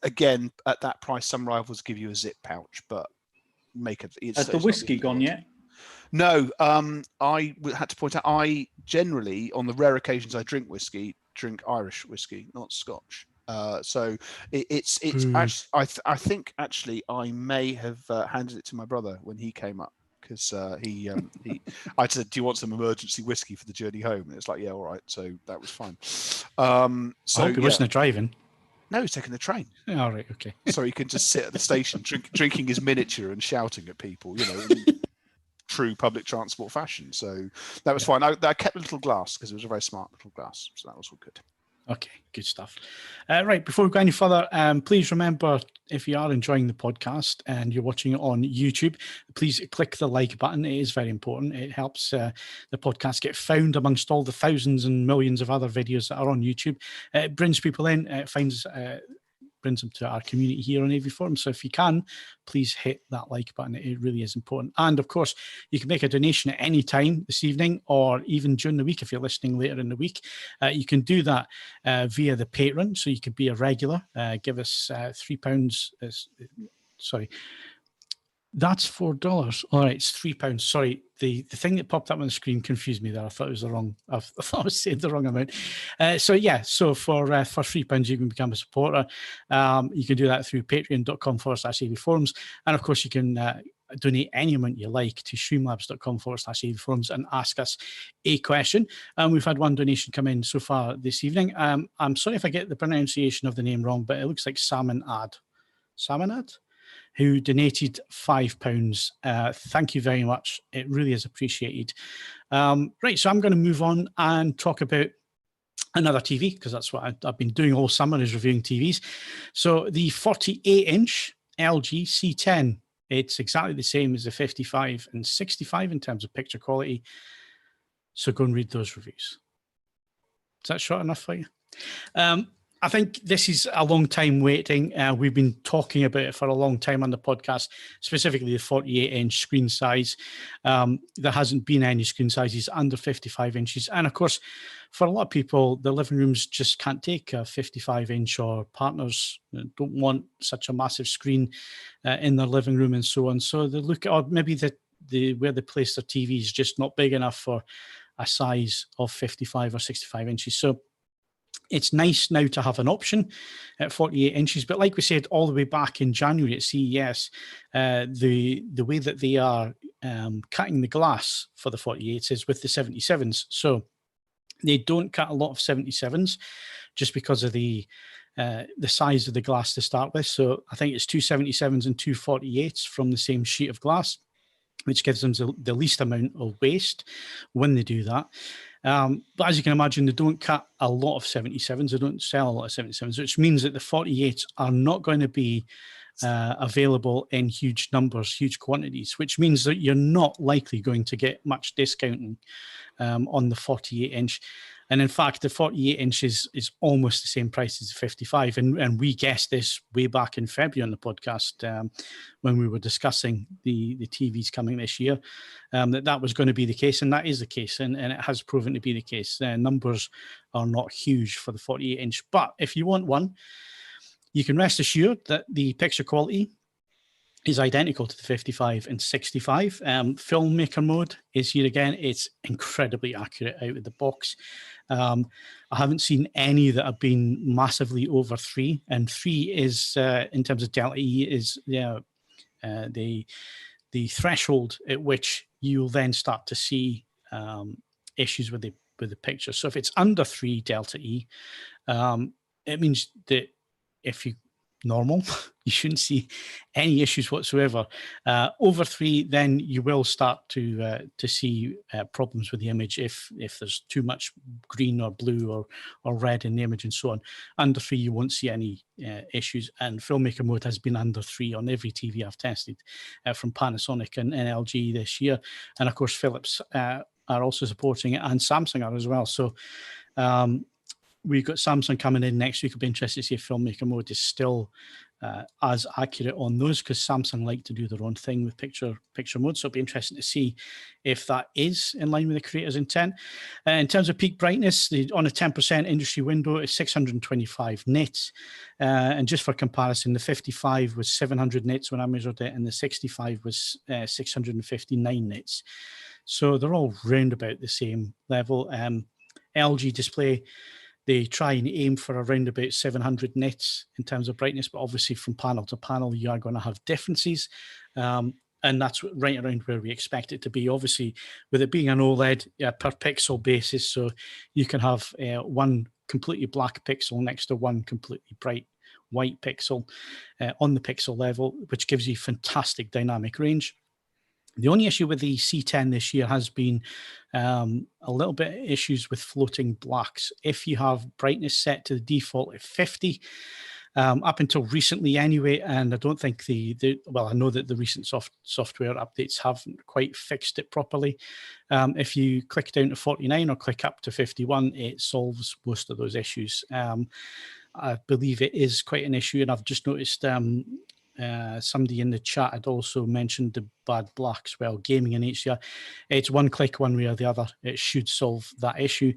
Again, at that price, some rivals give you a zip pouch, but Has the whiskey gone yet? No, I had to point out, I generally, on the rare occasions I drink whiskey, drink Irish whiskey, not Scotch. So it's actually, I think actually I may have handed it to my brother when he came up, because I said, do you want some emergency whiskey for the journey home? And it's like, yeah, all right. So that was fine. So I hope he wasn't driving. No, he's taking the train. All right, okay. So he can just sit at the station drinking his miniature and shouting at people, in true public transport fashion. So that was fine. I kept a little glass because it was a very smart little glass. So that was all good. Okay, good stuff. Right, before we go any further, please remember, if you are enjoying the podcast and you're watching it on YouTube, please click the like button. It is very important. It helps the podcast get found amongst all the thousands and millions of other videos that are on YouTube. It brings people in, brings them to our community here on AVForums. So if you can, please hit that like button. It really is important. And of course, you can make a donation at any time this evening or even during the week if you're listening later in the week. You can do that via the Patreon. So you could be a regular. Give us £3. Sorry. That's $4. All right, it's £3. Sorry, the thing that popped up on the screen confused me there. I thought it was the wrong. I thought I was saying the wrong amount. So for £3 you can become a supporter. You can do that through patreon.com/AVForums, and of course you can donate any amount you like to streamlabs.com/AVForums and ask us a question. We've had one donation come in so far this evening. I'm sorry if I get the pronunciation of the name wrong, but it looks like Salmonad, who donated £5. Thank you very much. It really is appreciated. Right, so I'm going to move on and talk about another TV, because that's what I've been doing all summer, is reviewing TVs. So the 48-inch LG C10, it's exactly the same as the 55 and 65 in terms of picture quality. So go and read those reviews. Is that short enough for you? I think this is a long time waiting. We've been talking about it for a long time on the podcast, specifically the 48-inch screen size. There hasn't been any screen sizes under 55 inches. And of course, for a lot of people, the living rooms just can't take a 55-inch, or partners don't want such a massive screen in their living room and so on. So they look at, or maybe where they place their TV is just not big enough for a size of 55 or 65 inches. So it's nice now to have an option at 48 inches. But like we said, all the way back in January at CES, the way that they are cutting the glass for the 48s is with the 77s. So they don't cut a lot of 77s just because of the size of the glass to start with. So I think it's 2 77s and 2 48s from the same sheet of glass, which gives them the least amount of waste when they do that. But as you can imagine, they don't cut a lot of 77s. They don't sell a lot of 77s, which means that the 48s are not going to be available in huge numbers, huge quantities, which means that you're not likely going to get much discounting on the 48-inch. And in fact, the 48 inches is almost the same price as the 55. And we guessed this way back in February on the podcast when we were discussing the TVs coming this year, that was going to be the case. And that is the case. And it has proven to be the case. Numbers are not huge for the 48 inch. But if you want one, you can rest assured that the picture quality is identical to the 55 and 65. Filmmaker mode is here again. It's incredibly accurate out of the box. I haven't seen any that have been massively over 3, and 3 is, in terms of delta E, is the threshold at which you'll then start to see issues with the picture. So if it's under 3 delta E, it means that if you normal, you shouldn't see any issues whatsoever. Over 3, then you will start to see problems with the image if there's too much green or blue or red in the image and so on. Under 3, you won't see any issues. And Filmmaker mode has been under 3 on every TV I've tested from Panasonic and LG this year. And of course, Philips are also supporting it, and Samsung are as well. So we've got Samsung coming in next week. I'll be interested to see if Filmmaker mode is still as accurate on those, because Samsung like to do their own thing with picture mode. So it'll be interesting to see if that is in line with the creator's intent. In terms of peak brightness, on a 10% industry window is 625 nits. And just for comparison, the 55 was 700 nits when I measured it, and the 65 was 659 nits. So they're all round about the same level. LG display, they try and aim for around about 700 nits in terms of brightness, but obviously from panel to panel, you are going to have differences. And that's right around where we expect it to be. Obviously, with it being an OLED per pixel basis, so you can have one completely black pixel next to one completely bright white pixel on the pixel level, which gives you fantastic dynamic range. The only issue with the C10 this year has been a little bit of issues with floating blacks. If you have brightness set to the default at 50, up until recently anyway, and I don't think well, I know that the recent software updates haven't quite fixed it properly. If you click down to 49 or click up to 51, it solves most of those issues. I believe it is quite an issue, and I've just noticed somebody in the chat had also mentioned the bad blacks. Well, gaming in HDR, it's one click one way or the other. It should solve that issue.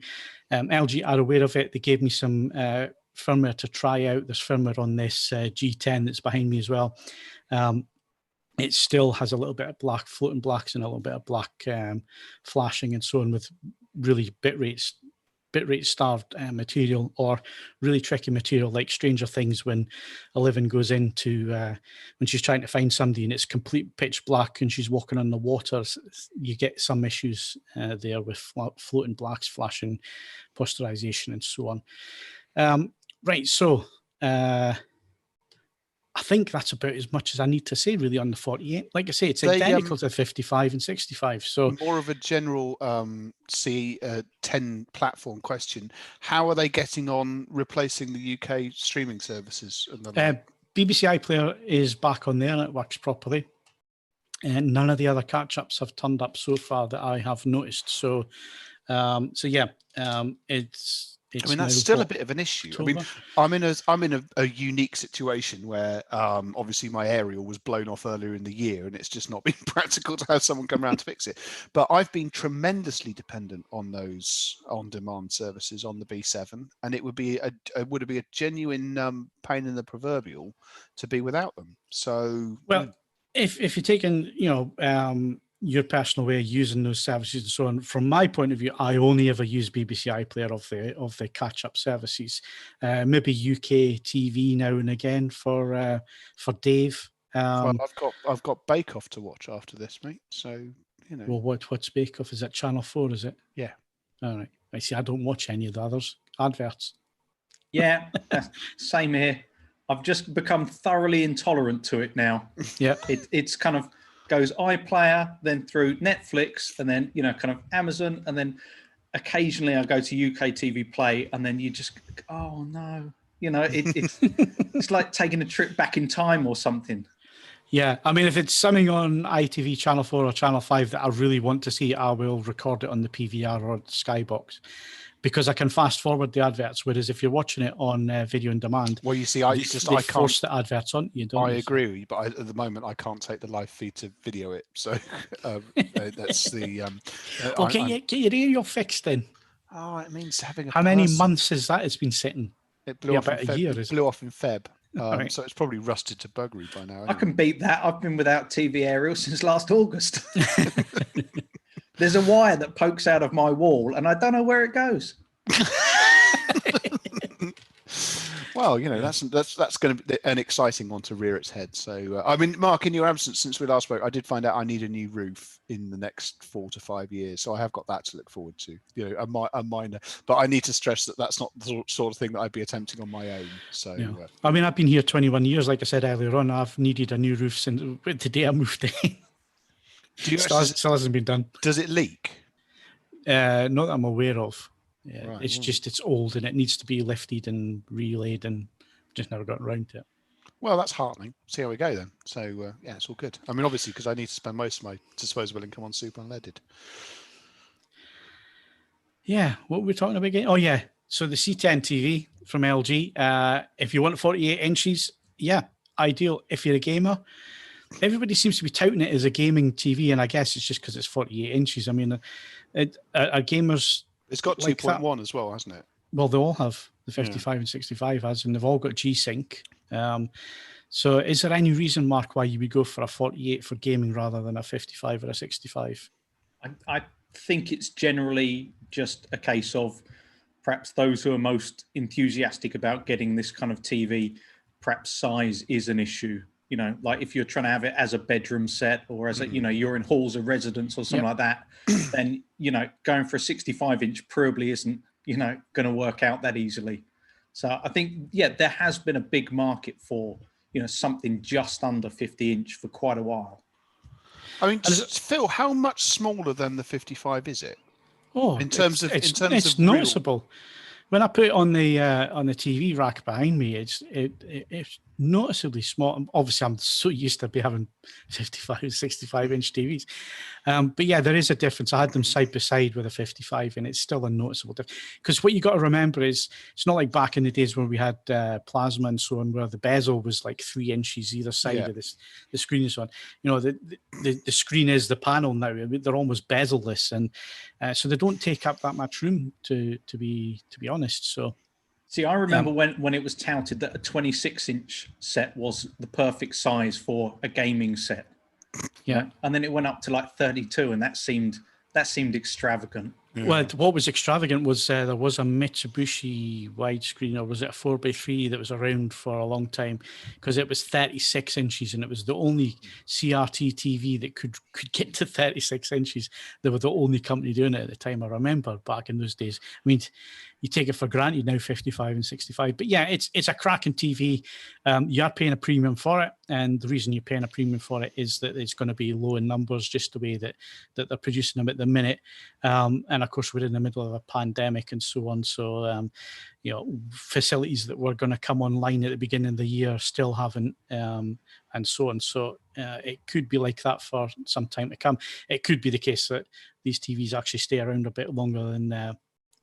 LG are aware of it. They gave me some firmware to try out. There's firmware on this G10 that's behind me as well. It still has a little bit of black, floating blacks, and a little bit of black flashing and so on, with really bitrate starved material, or really tricky material like Stranger Things, when Eleven goes into when she's trying to find somebody and it's complete pitch black and she's walking on the water. You get some issues there with floating blacks, flashing, posterization, and so on. Right, so I think that's about as much as I need to say really on the 48. Like I say, it's identical to 55 and 65. So more of a general C10 platform question. How are they getting on replacing the UK streaming services? BBC iPlayer is back on there and it works properly. And none of the other catch-ups have turned up so far that I have noticed. So, yeah, it's it's I mean, that's now still a what, bit of an issue. I October? mean, I'm in a unique situation where obviously my aerial was blown off earlier in the year, and it's just not been practical to have someone come around to fix it. But I've been tremendously dependent on those on-demand services on the B7, and it would be a genuine pain in the proverbial to be without them. So, Well, if you're taking, your personal way of using those services and so on, from my point of view, I only ever use BBC iPlayer of the catch-up services. Maybe UK TV now and again for Dave. well, I've got Bake Off to watch after this, mate. So Well, what's Bake Off? Is it Channel 4? Is it? Yeah. All right. I see. I don't watch any of the others. Adverts. Yeah, same here. I've just become thoroughly intolerant to it now. Yeah. It's kind of goes iPlayer, then through Netflix, and then kind of Amazon, and then occasionally I go to UK TV Play, and then you just, oh no, it's like taking a trip back in time or something. Yeah, I mean, if it's something on ITV Channel 4 or Channel 5 that I really want to see, I will record it on the PVR or Skybox, because I can fast forward the adverts. Whereas if you're watching it on video on demand, well, you see, I can't force the adverts on you. Don't I you? agree with you, but at the moment I can't take the live feed to video it. So that's the. Well, get your aerial fixed then. Oh, it means having a. How many months is that it's been sitting? It blew off about in a Feb. year. It blew off in Feb. Right. So it's probably rusted to buggery by now. I can beat that. I've been without TV aerial since last August. There's a wire that pokes out of my wall, and I don't know where it goes. Well, that's going to be an exciting one to rear its head. So, I mean, Mark, in your absence since we last spoke, I did find out I need a new roof in the next 4 to 5 years. So I have got that to look forward to. A minor, but I need to stress that that's not the sort of thing that I'd be attempting on my own. So, yeah. I mean, I've been here 21 years. Like I said earlier on, I've needed a new roof since the day I moved in. Still hasn't been done. Does it leak? Not that I'm aware of. Yeah, Right, it's old and it needs to be lifted and relaid, and just never got around to it. Well, that's heartening. See how we go then. So yeah, it's all good. I mean, obviously, because I need to spend most of my disposable income on super unleaded. Yeah, what were we talking about again? Oh yeah, so the C10 TV from LG. If you want 48 inches, yeah, ideal. If you're a gamer, everybody seems to be touting it as a gaming TV, and I guess it's just because it's 48 inches. I mean, a gamer's. It's got 2.1 as well, hasn't it? Well, they all have. The 55 and 65 has, and they've all got G-Sync. So is there any reason, Mark, why you would go for a 48 for gaming rather than a 55 or a 65? I think it's generally just a case of perhaps those who are most enthusiastic about getting this kind of TV, perhaps size is an issue. Like if you're trying to have it as a bedroom set or as a, you're in halls of residence or something like that, then, going for a 65-inch probably isn't, going to work out that easily. So I think, there has been a big market for, something just under 50-inch for quite a while. I mean, Phil, how much smaller than the 55 is it? Oh, it's noticeable. Real... When I put it on the TV rack behind me, it's noticeably small. Obviously, I'm so used to having 55 and 65-inch TVs. But yeah, there is a difference. I had them side by side with a 55, and it's still a noticeable difference. Because what you got to remember is it's not like back in the days when we had plasma and so on, where the bezel was like 3 inches either side of the screen and so on. The screen is the panel now. I mean, they're almost bezel-less, and so they don't take up that much room to be honest. So. See, I remember when it was touted that a 26-inch set was the perfect size for a gaming set. Yeah. And then it went up to like 32, and that seemed extravagant. Yeah. Well, what was extravagant was there was a Mitsubishi widescreen, or was it a 4x3 that was around for a long time, because it was 36 inches, and it was the only CRT TV that could get to 36 inches. They were the only company doing it at the time. I remember back in those days. I mean, you take it for granted now, 55 and 65. But yeah, it's a cracking TV. You are paying a premium for it, and the reason you're paying a premium for it is that it's going to be low in numbers, just the way that they're producing them at the minute. And of course, we're in the middle of a pandemic and so on. So, facilities that were going to come online at the beginning of the year still haven't, and so on. So it could be like that for some time to come. It could be the case that these TVs actually stay around a bit longer than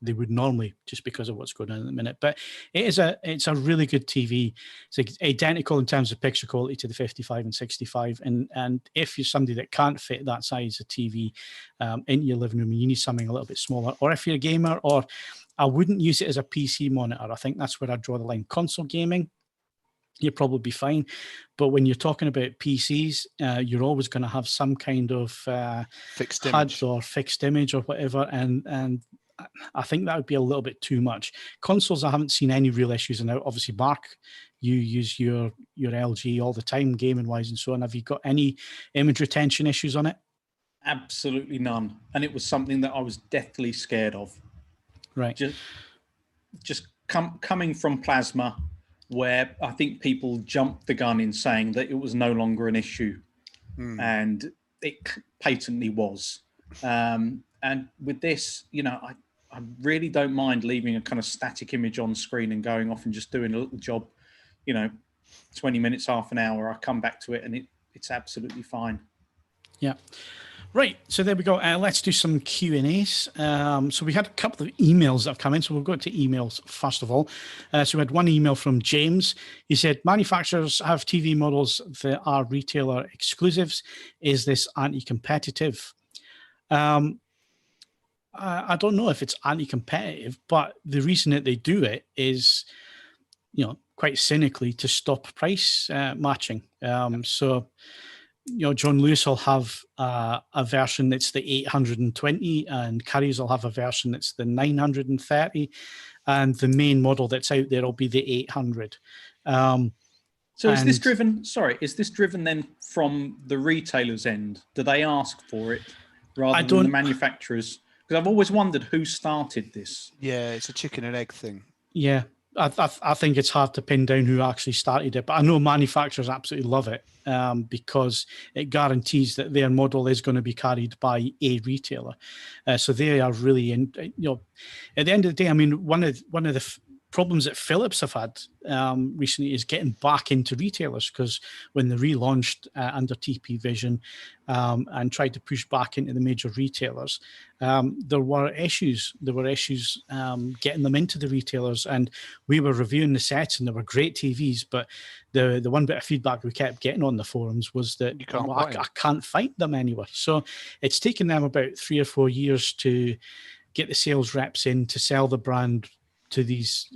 they would normally, just because of what's going on at the minute. But it's a really good TV. It's identical in terms of picture quality to the 55 and 65. And if you're somebody that can't fit that size of TV into your living room, and you need something a little bit smaller, or if you're a gamer, or I wouldn't use it as a PC monitor. I think that's where I draw the line. Console gaming, you'll probably be fine. But when you're talking about PCs, you're always going to have some kind of fixed HUD image or fixed image or whatever. And I think that would be a little bit too much. Consoles, I haven't seen any real issues. And obviously, Mark, you use your LG all the time, gaming-wise and so on. Have you got any image retention issues on it? Absolutely none. And it was something that I was deathly scared of. Right. Just coming from plasma, where I think people jumped the gun in saying that it was no longer an issue, and it patently was. And with this, I really don't mind leaving a kind of static image on screen and going off and just doing a little job, 20 minutes, half an hour. I come back to it and it's absolutely fine. Yeah. Right, so there we go. Let's do some Q&As. So we had a couple of emails that have come in, so we'll go to emails first of all. So we had one email from James. He said, manufacturers have TV models that are retailer exclusives. Is this anti-competitive? I don't know if it's anti-competitive, but the reason that they do it is, quite cynically, to stop price matching. So, John Lewis will have a version that's the 820, and Curry's will have a version that's the 930, and the main model that's out there will be the 800. So is this driven? Sorry, is this driven then from the retailer's end? Do they ask for it rather than the manufacturers? Because I've always wondered who started this. Yeah, it's a chicken and egg thing. Yeah, I think it's hard to pin down who actually started it, but I know manufacturers absolutely love it because it guarantees that their model is going to be carried by a retailer. So they are really at the end of the day, I mean, one of the problems that Philips have had recently is getting back into retailers, because when they relaunched under TP Vision and tried to push back into the major retailers, there were issues. There were issues getting them into the retailers, and we were reviewing the sets, and they were great TVs. But the one bit of feedback we kept getting on the forums was that I can't find them anywhere. So it's taken them about 3 or 4 years to get the sales reps in to sell the brand to these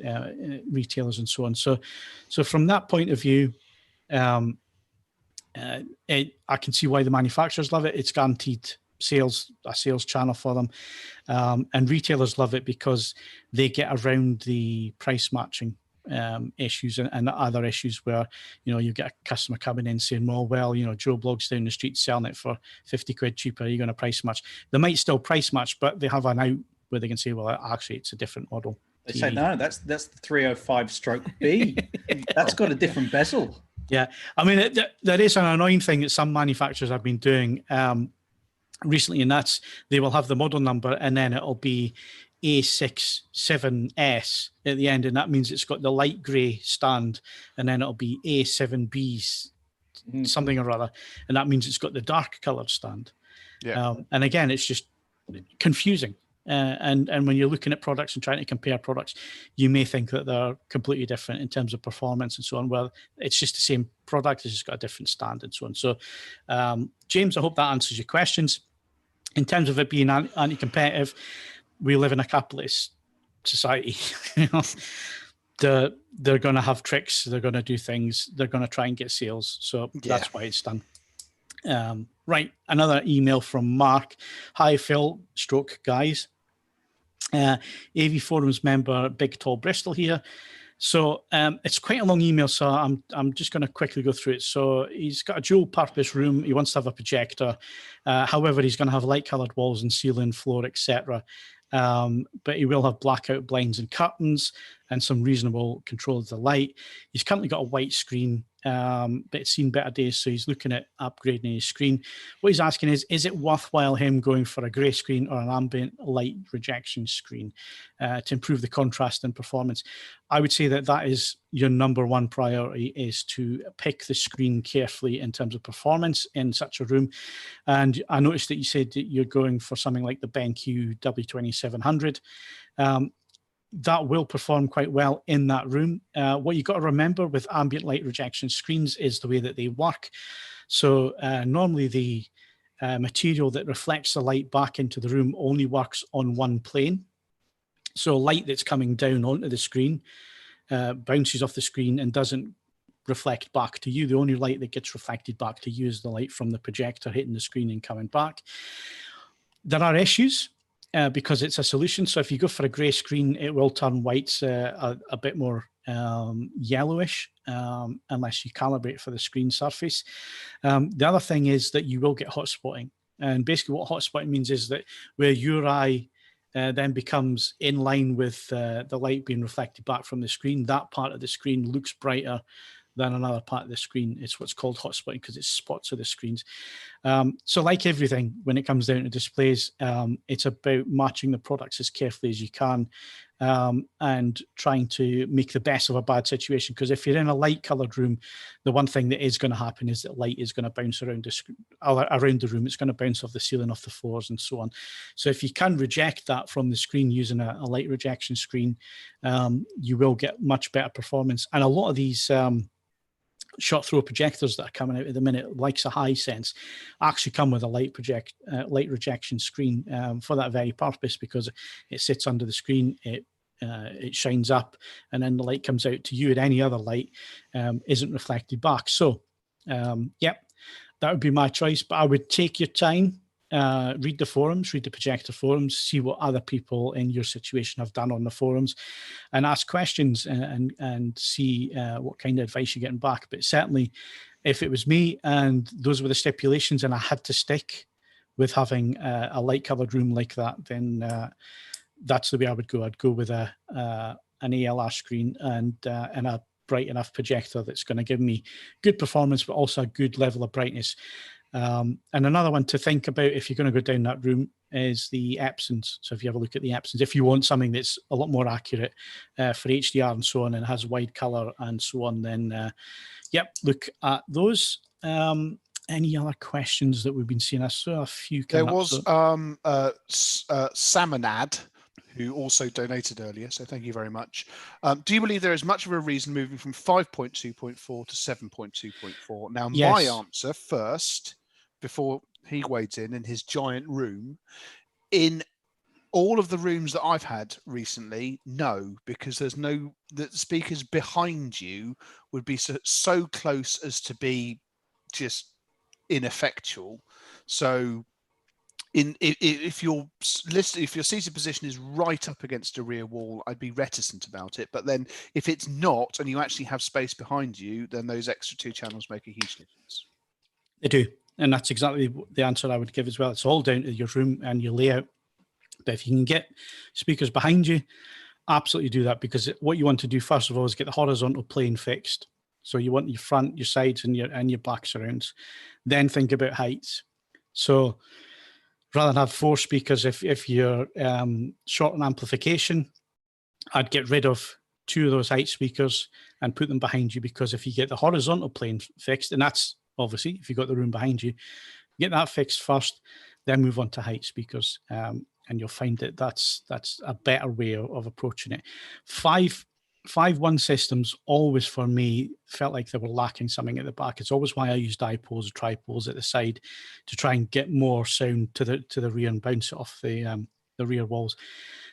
retailers and so on. So from that point of view, I can see why the manufacturers love it. It's guaranteed sales, a sales channel for them. And retailers love it because they get around the price matching issues and other issues where, you get a customer coming in saying, well, Joe Blogg's down the street selling it for 50 quid cheaper. Are you going to price match? They might still price match, but they have an out where they can say, well, actually, it's a different model. They say, no, that's the 305/B. That's got a different bezel. Yeah. I mean, there is an annoying thing that some manufacturers have been doing recently, and that's they will have the model number and then it'll be A67S at the end, and that means it's got the light grey stand, and then it'll be A7B something or other, and that means it's got the dark coloured stand. Yeah. And again, it's just confusing. And when you're looking at products and trying to compare products, you may think that they're completely different in terms of performance and so on. Well, it's just the same product, it's just got a different standard and so on. So, James, I hope that answers your questions. In terms of it being anti-competitive, we live in a capitalist society. They're going to have tricks, they're going to do things, they're going to try and get sales. So that's why it's done. Right, another email from Mark. Hi, Phil, guys. AVForums member, Big Tall Bristol here. So it's quite a long email, so I'm just going to quickly go through it. So he's got a dual purpose room. He wants to have a projector. However, he's going to have light coloured walls and ceiling, floor, etc. But he will have blackout blinds and curtains and some reasonable control of the light. He's currently got a white screen but it's seen better days, so he's looking at upgrading his screen. What he's asking is it worthwhile him going for a grey screen or an ambient light rejection screen to improve the contrast and performance? I would say that is your number one priority, is to pick the screen carefully in terms of performance in such a room. And I noticed that you said that you're going for something like the BenQ W2700. That will perform quite well in that room. What you've got to remember with ambient light rejection screens is the way that they work. So normally the material that reflects the light back into the room only works on one plane. So light that's coming down onto the screen bounces off the screen and doesn't reflect back to you. The only light that gets reflected back to you is the light from the projector hitting the screen and coming back. There are issues because it's a solution. So if you go for a grey screen, it will turn whites a bit more yellowish unless you calibrate for the screen surface. The other thing is that you will get hot spotting. And basically what hot spotting means is that where your eye then becomes in line with the light being reflected back from the screen, that part of the screen looks brighter than another part of the screen. It's what's called hot spotting because it's spots of the screens. So like everything, when it comes down to displays, it's about matching the products as carefully as you can and trying to make the best of a bad situation. Because if you're in a light colored room, the one thing that is going to happen is that light is going to bounce around the room. It's going to bounce off the ceiling, off the floors and so on. So if you can reject that from the screen using a light rejection screen, you will get much better performance. And a lot of these shot throw projectors that are coming out at the minute, like a Hisense, actually come with a light rejection screen for that very purpose, because it sits under the screen, it shines up, and then the light comes out to you, and any other light isn't reflected back. So yeah, that would be my choice, but I would take your time. Read the forums, read the projector forums, see what other people in your situation have done on the forums, and ask questions and see what kind of advice you're getting back. But certainly, if it was me and those were the stipulations and I had to stick with having a light-coloured room like that, then that's the way I would go. I'd go with an ALR screen and a bright enough projector that's going to give me good performance, but also a good level of brightness. And another one to think about if you're going to go down that room is the Epsons. So if you have a look at the Epsons, if you want something that's a lot more accurate for HDR and so on, and has wide color and so on, then yep, look at those. Any other questions that we've been seeing? I saw a few. There was Samanad, who also donated earlier, so thank you very much. Do you believe there is much of a reason moving from 5.2.4 to 7.2.4? Now, yes. My answer first, before he wades in his giant room, in all of the rooms that I've had recently, no, because there's the speakers behind you would be so close as to be just ineffectual. So if your seated position is right up against a rear wall, I'd be reticent about it. But then if it's not, and you actually have space behind you, then those extra two channels make a huge difference. They do. And that's exactly the answer I would give as well. It's all down to your room and your layout. But if you can get speakers behind you, absolutely do that, because what you want to do first of all is get the horizontal plane fixed. So you want your front, your sides, and your back surrounds. Then think about heights. So rather than have 4 speakers, if you're short on amplification, I'd get rid of 2 of those height speakers and put them behind you, because if you get the horizontal plane fixed, and that's obviously if you've got the room behind you, get that fixed first, then move on to height speakers, and you'll find that that's a better way of approaching it. 5.1 systems always for me felt like they were lacking something at the back. It's always why I use dipoles or tripoles at the side to try and get more sound to the rear and bounce it off the rear walls.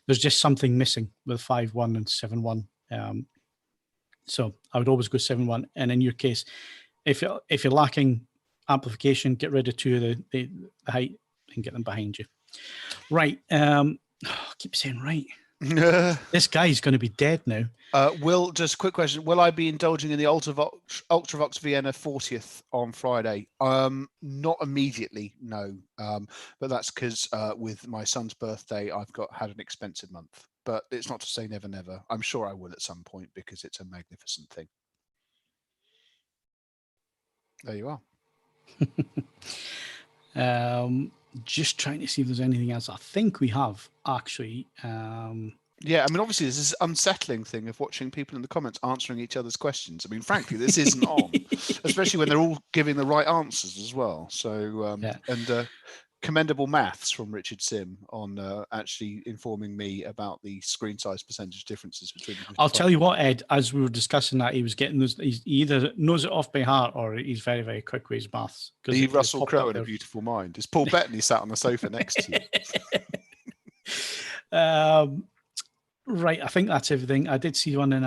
There's just something missing with 5.1 and 7.1. So I would always go 7.1. And in your case, if you're lacking amplification, get rid of 2 of the height and get them behind you. Right. I keep saying right. This guy's going to be dead now. Just a quick question. Will I be indulging in the Ultravox Vienna 40th on Friday? Not immediately, no. But that's because with my son's birthday, I've had an expensive month. But it's not to say never, never. I'm sure I will at some point, because it's a magnificent thing. There you are. Just trying to see if there's anything else. I think we have actually. Yeah, I mean, obviously, there's this unsettling thing of watching people in the comments answering each other's questions. I mean, frankly, this isn't on, especially when they're all giving the right answers as well. So, and commendable maths from Richard Sim on actually informing me about the screen size percentage differences between. I'll tell you what, Ed. As we were discussing that, he was getting those. He either knows it off by heart or he's very, very quick with his maths. The Russell Crowe in A Beautiful Mind. Is Paul Bettany sat on the sofa next to you? Right, I think that's everything. I did see one in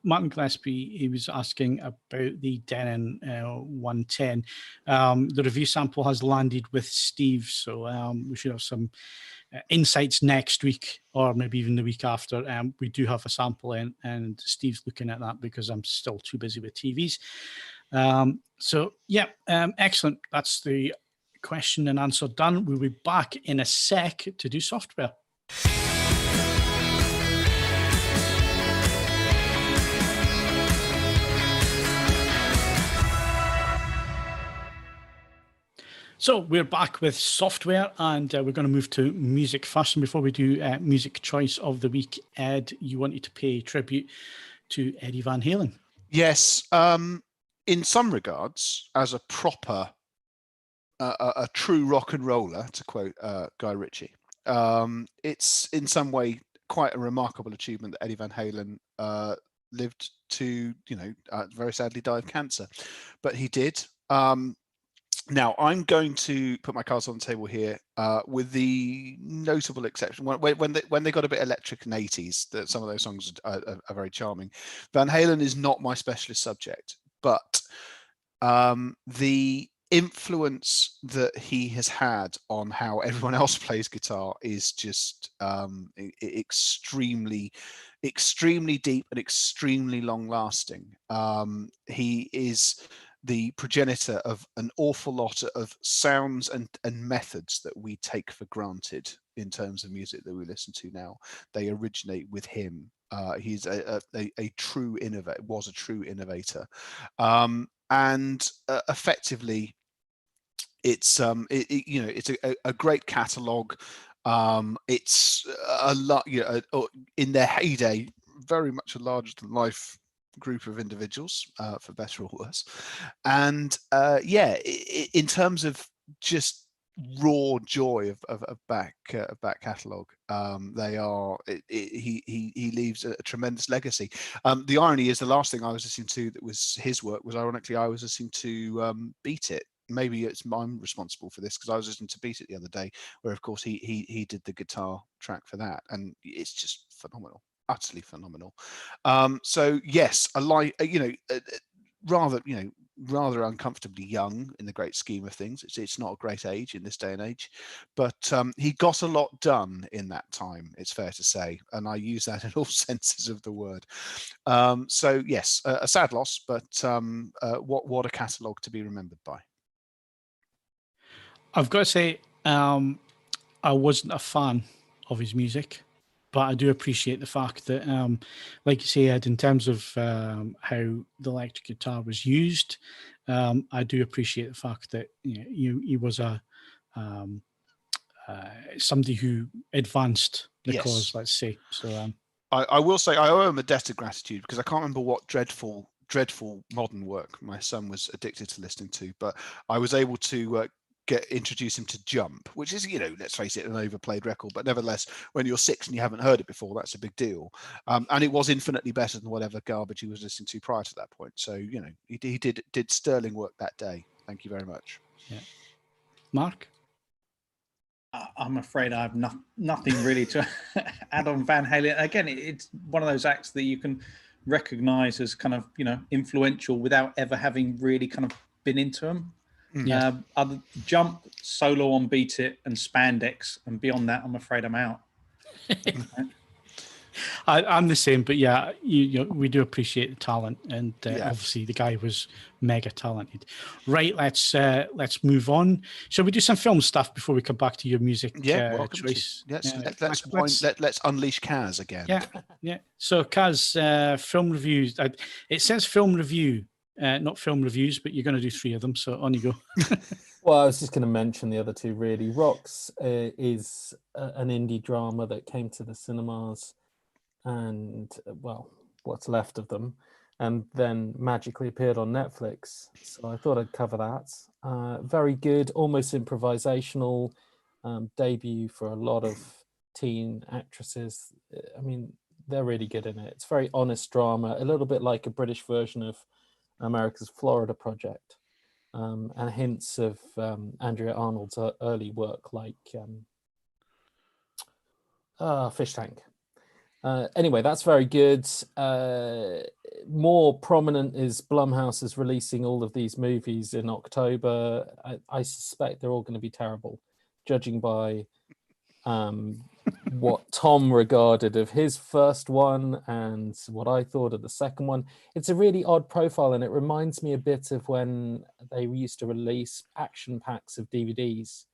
Martin Gillespie, he was asking about the Denon 110. The review sample has landed with Steve, so we should have some insights next week or maybe even the week after. We do have a sample in, and Steve's looking at that because I'm still too busy with TVs. Excellent. That's the question and answer done. We'll be back in a sec to do software. So we're back with software, and we're going to move to music first. And before we do music choice of the week, Ed, you wanted to pay tribute to Eddie Van Halen. Yes. In some regards, as a proper, a true rock and roller, to quote Guy Ritchie, it's in some way quite a remarkable achievement that Eddie Van Halen lived to, very sadly die of cancer. But he did. Now, I'm going to put my cards on the table here, with the notable exception when they got a bit electric in the 80s, that some of those songs are very charming. Van Halen is not my specialist subject, but the influence that he has had on how everyone else plays guitar is just extremely deep and extremely long lasting. He is the progenitor of an awful lot of sounds and methods that we take for granted in terms of music that we listen to now. They originate with him. He's a true innovator, was a true innovator. And effectively, it's it's a great catalogue. It's a lot, in their heyday, very much a larger than life group of individuals, for better or worse. And in terms of just raw joy of back catalogue, they are. He leaves a tremendous legacy. The irony is, the last thing I was listening to that was his work was, ironically, I was listening to Beat It. Maybe I'm responsible for this because I was listening to Beat It the other day, where of course he did the guitar track for that, and it's just phenomenal, utterly phenomenal. So yes, rather uncomfortably young in the great scheme of things. It's not a great age in this day and age, but he got a lot done in that time, it's fair to say, and I use that in all senses of the word. So yes, a sad loss, but what a catalogue to be remembered by. I've got to say, I wasn't a fan of his music, but I do appreciate the fact that, like you say, Ed, in terms of how the electric guitar was used, I do appreciate the fact that he was somebody who advanced the cause, let's say. So I will say I owe him a debt of gratitude, because I can't remember what dreadful modern work my son was addicted to listening to, but I was able to introduce him to Jump, which is, let's face it, an overplayed record, but nevertheless, when you're 6 and you haven't heard it before, that's a big deal. And it was infinitely better than whatever garbage he was listening to prior to that point. So, he did sterling work that day. Thank you very much. Yeah. Mark? I'm afraid I have nothing really to add on Van Halen. Again, it's one of those acts that you can recognize as kind of, influential without ever having really kind of been into them. Yeah. Other Jump, solo on Beat It, and Spandex, and beyond that, I'm afraid I'm out. I'm the same, but yeah, we do appreciate the talent, and obviously the guy was mega talented. Right, let's move on. Shall we do some film stuff before we come back to your music choice? Let's unleash Kaz again. Yeah. So Kaz, film reviews. It says film review not film reviews, but you're going to do 3 of them. So on you go. Well, I was just going to mention the other 2 really. Rocks is an indie drama that came to the cinemas and, well, what's left of them, and then magically appeared on Netflix. So I thought I'd cover that. Very good, almost improvisational debut for a lot of teen actresses. I mean, they're really good in it. It's very honest drama, a little bit like a British version of America's Florida Project, and hints of Andrea Arnold's early work, like Fish Tank. Anyway, that's very good. More prominent is Blumhouse is releasing all of these movies in October. I suspect they're all going to be terrible, judging by what Tom regarded of his first one and what I thought of the second one. It's a really odd profile, and it reminds me a bit of when they used to release action packs of DVDs,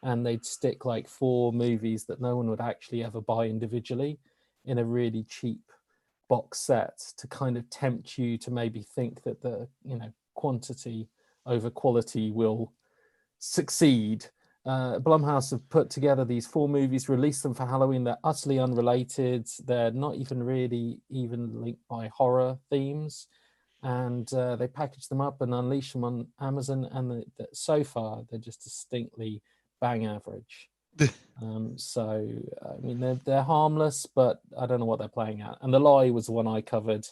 and they'd stick like 4 movies that no one would actually ever buy individually in a really cheap box set to kind of tempt you to maybe think that the, you know, quantity over quality will succeed. Blumhouse have put together these 4 movies, released them for Halloween. They're utterly unrelated. They're not even really even linked by horror themes. And they package them up and unleash them on Amazon. And so far, they're just distinctly bang average. So, I mean, they're harmless, but I don't know what they're playing at. And The Lie was the one I covered.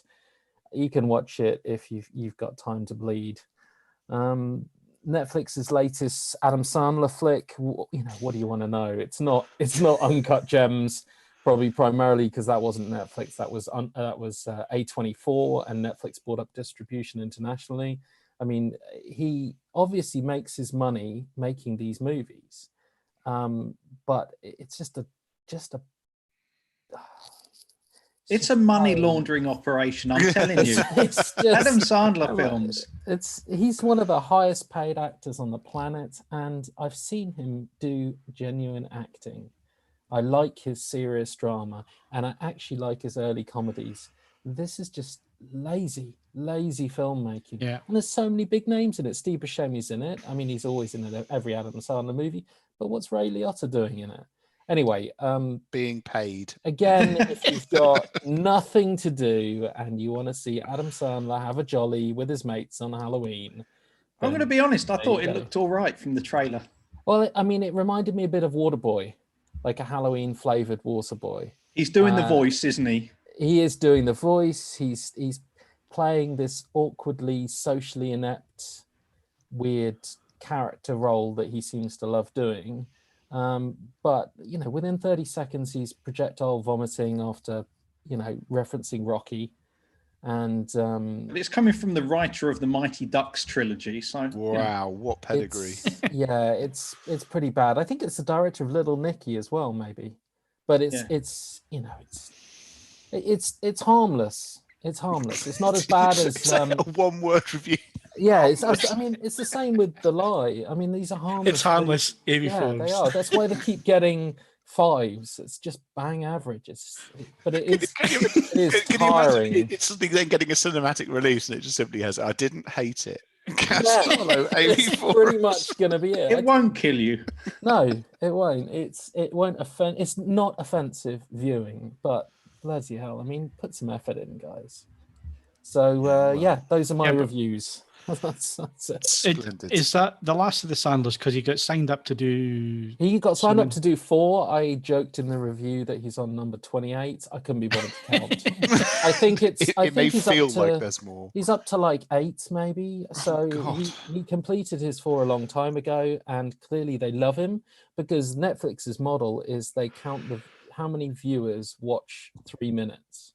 You can watch it if you've got time to bleed. Netflix's latest Adam Sandler flick, you know, what do you want to know? It's not Uncut Gems, probably primarily because that wasn't Netflix. That was A24, and Netflix bought up distribution internationally. I mean, he obviously makes his money making these movies, but it's just a it's a money laundering operation, I'm telling you. It's just, Adam Sandler films. He's one of the highest paid actors on the planet, and I've seen him do genuine acting. I like his serious drama, and I actually like his early comedies. This is just lazy filmmaking. Yeah. And there's so many big names in it. Steve Buscemi's in it. I mean, he's always in every Adam Sandler movie, but what's Ray Liotta doing in it? Anyway, being paid. Again, if you've got nothing to do and you want to see Adam Sandler have a jolly with his mates on Halloween, I'm going to be honest, I thought it looked all right from the trailer. Well, I mean, it reminded me a bit of Waterboy, like a Halloween flavored Waterboy. He's doing the voice, isn't he? He is doing the voice. He's playing this awkwardly, socially inept, weird character role that he seems to love doing. But, you know, within 30 seconds, he's projectile vomiting after, you know, referencing Rocky. And it's coming from the writer of the Mighty Ducks trilogy. So wow, what pedigree. It's pretty bad. I think it's the director of Little Nicky as well, maybe. But it's you know, it's harmless. It's harmless. It's not as bad as a one-word review. Yeah, I mean, it's the same with The Lie. I mean, these are harmless. It's harmless. Yeah, they are. That's why they keep getting 5s. It's just bang average. But it is tiring. It's something then getting a cinematic release, and it just simply has. I didn't hate it. Harlow, it's pretty much going to be it. It won't kill you. No, it won't. It won't offend. It's not offensive viewing, but bloody hell, I mean, put some effort in, guys. So yeah, those are my reviews. That's it. Splendid. Is that the last of the Sandlers? Because he got signed up to do. He got signed up to do 4. I joked in the review that he's on number 28. I couldn't be bothered to count. I think it's. I think he's feel up to, like there's more. He's up to like 8, maybe. So he completed his 4 a long time ago, and clearly they love him because Netflix's model is they count how many viewers watch 3 minutes.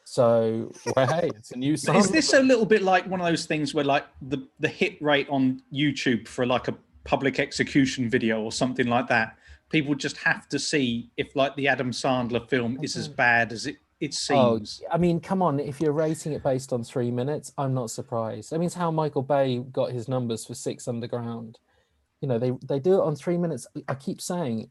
So, well, hey, it's a new song. Is this a little bit like one of those things where, like, the hit rate on YouTube for like a public execution video or something like that? People just have to see if, like, the Adam Sandler film is as bad as it seems. I mean, come on! If you're rating it based on 3 minutes, I'm not surprised. I mean, it's how Michael Bay got his numbers for 6 Underground. You know, they do it on 3 minutes. I keep saying,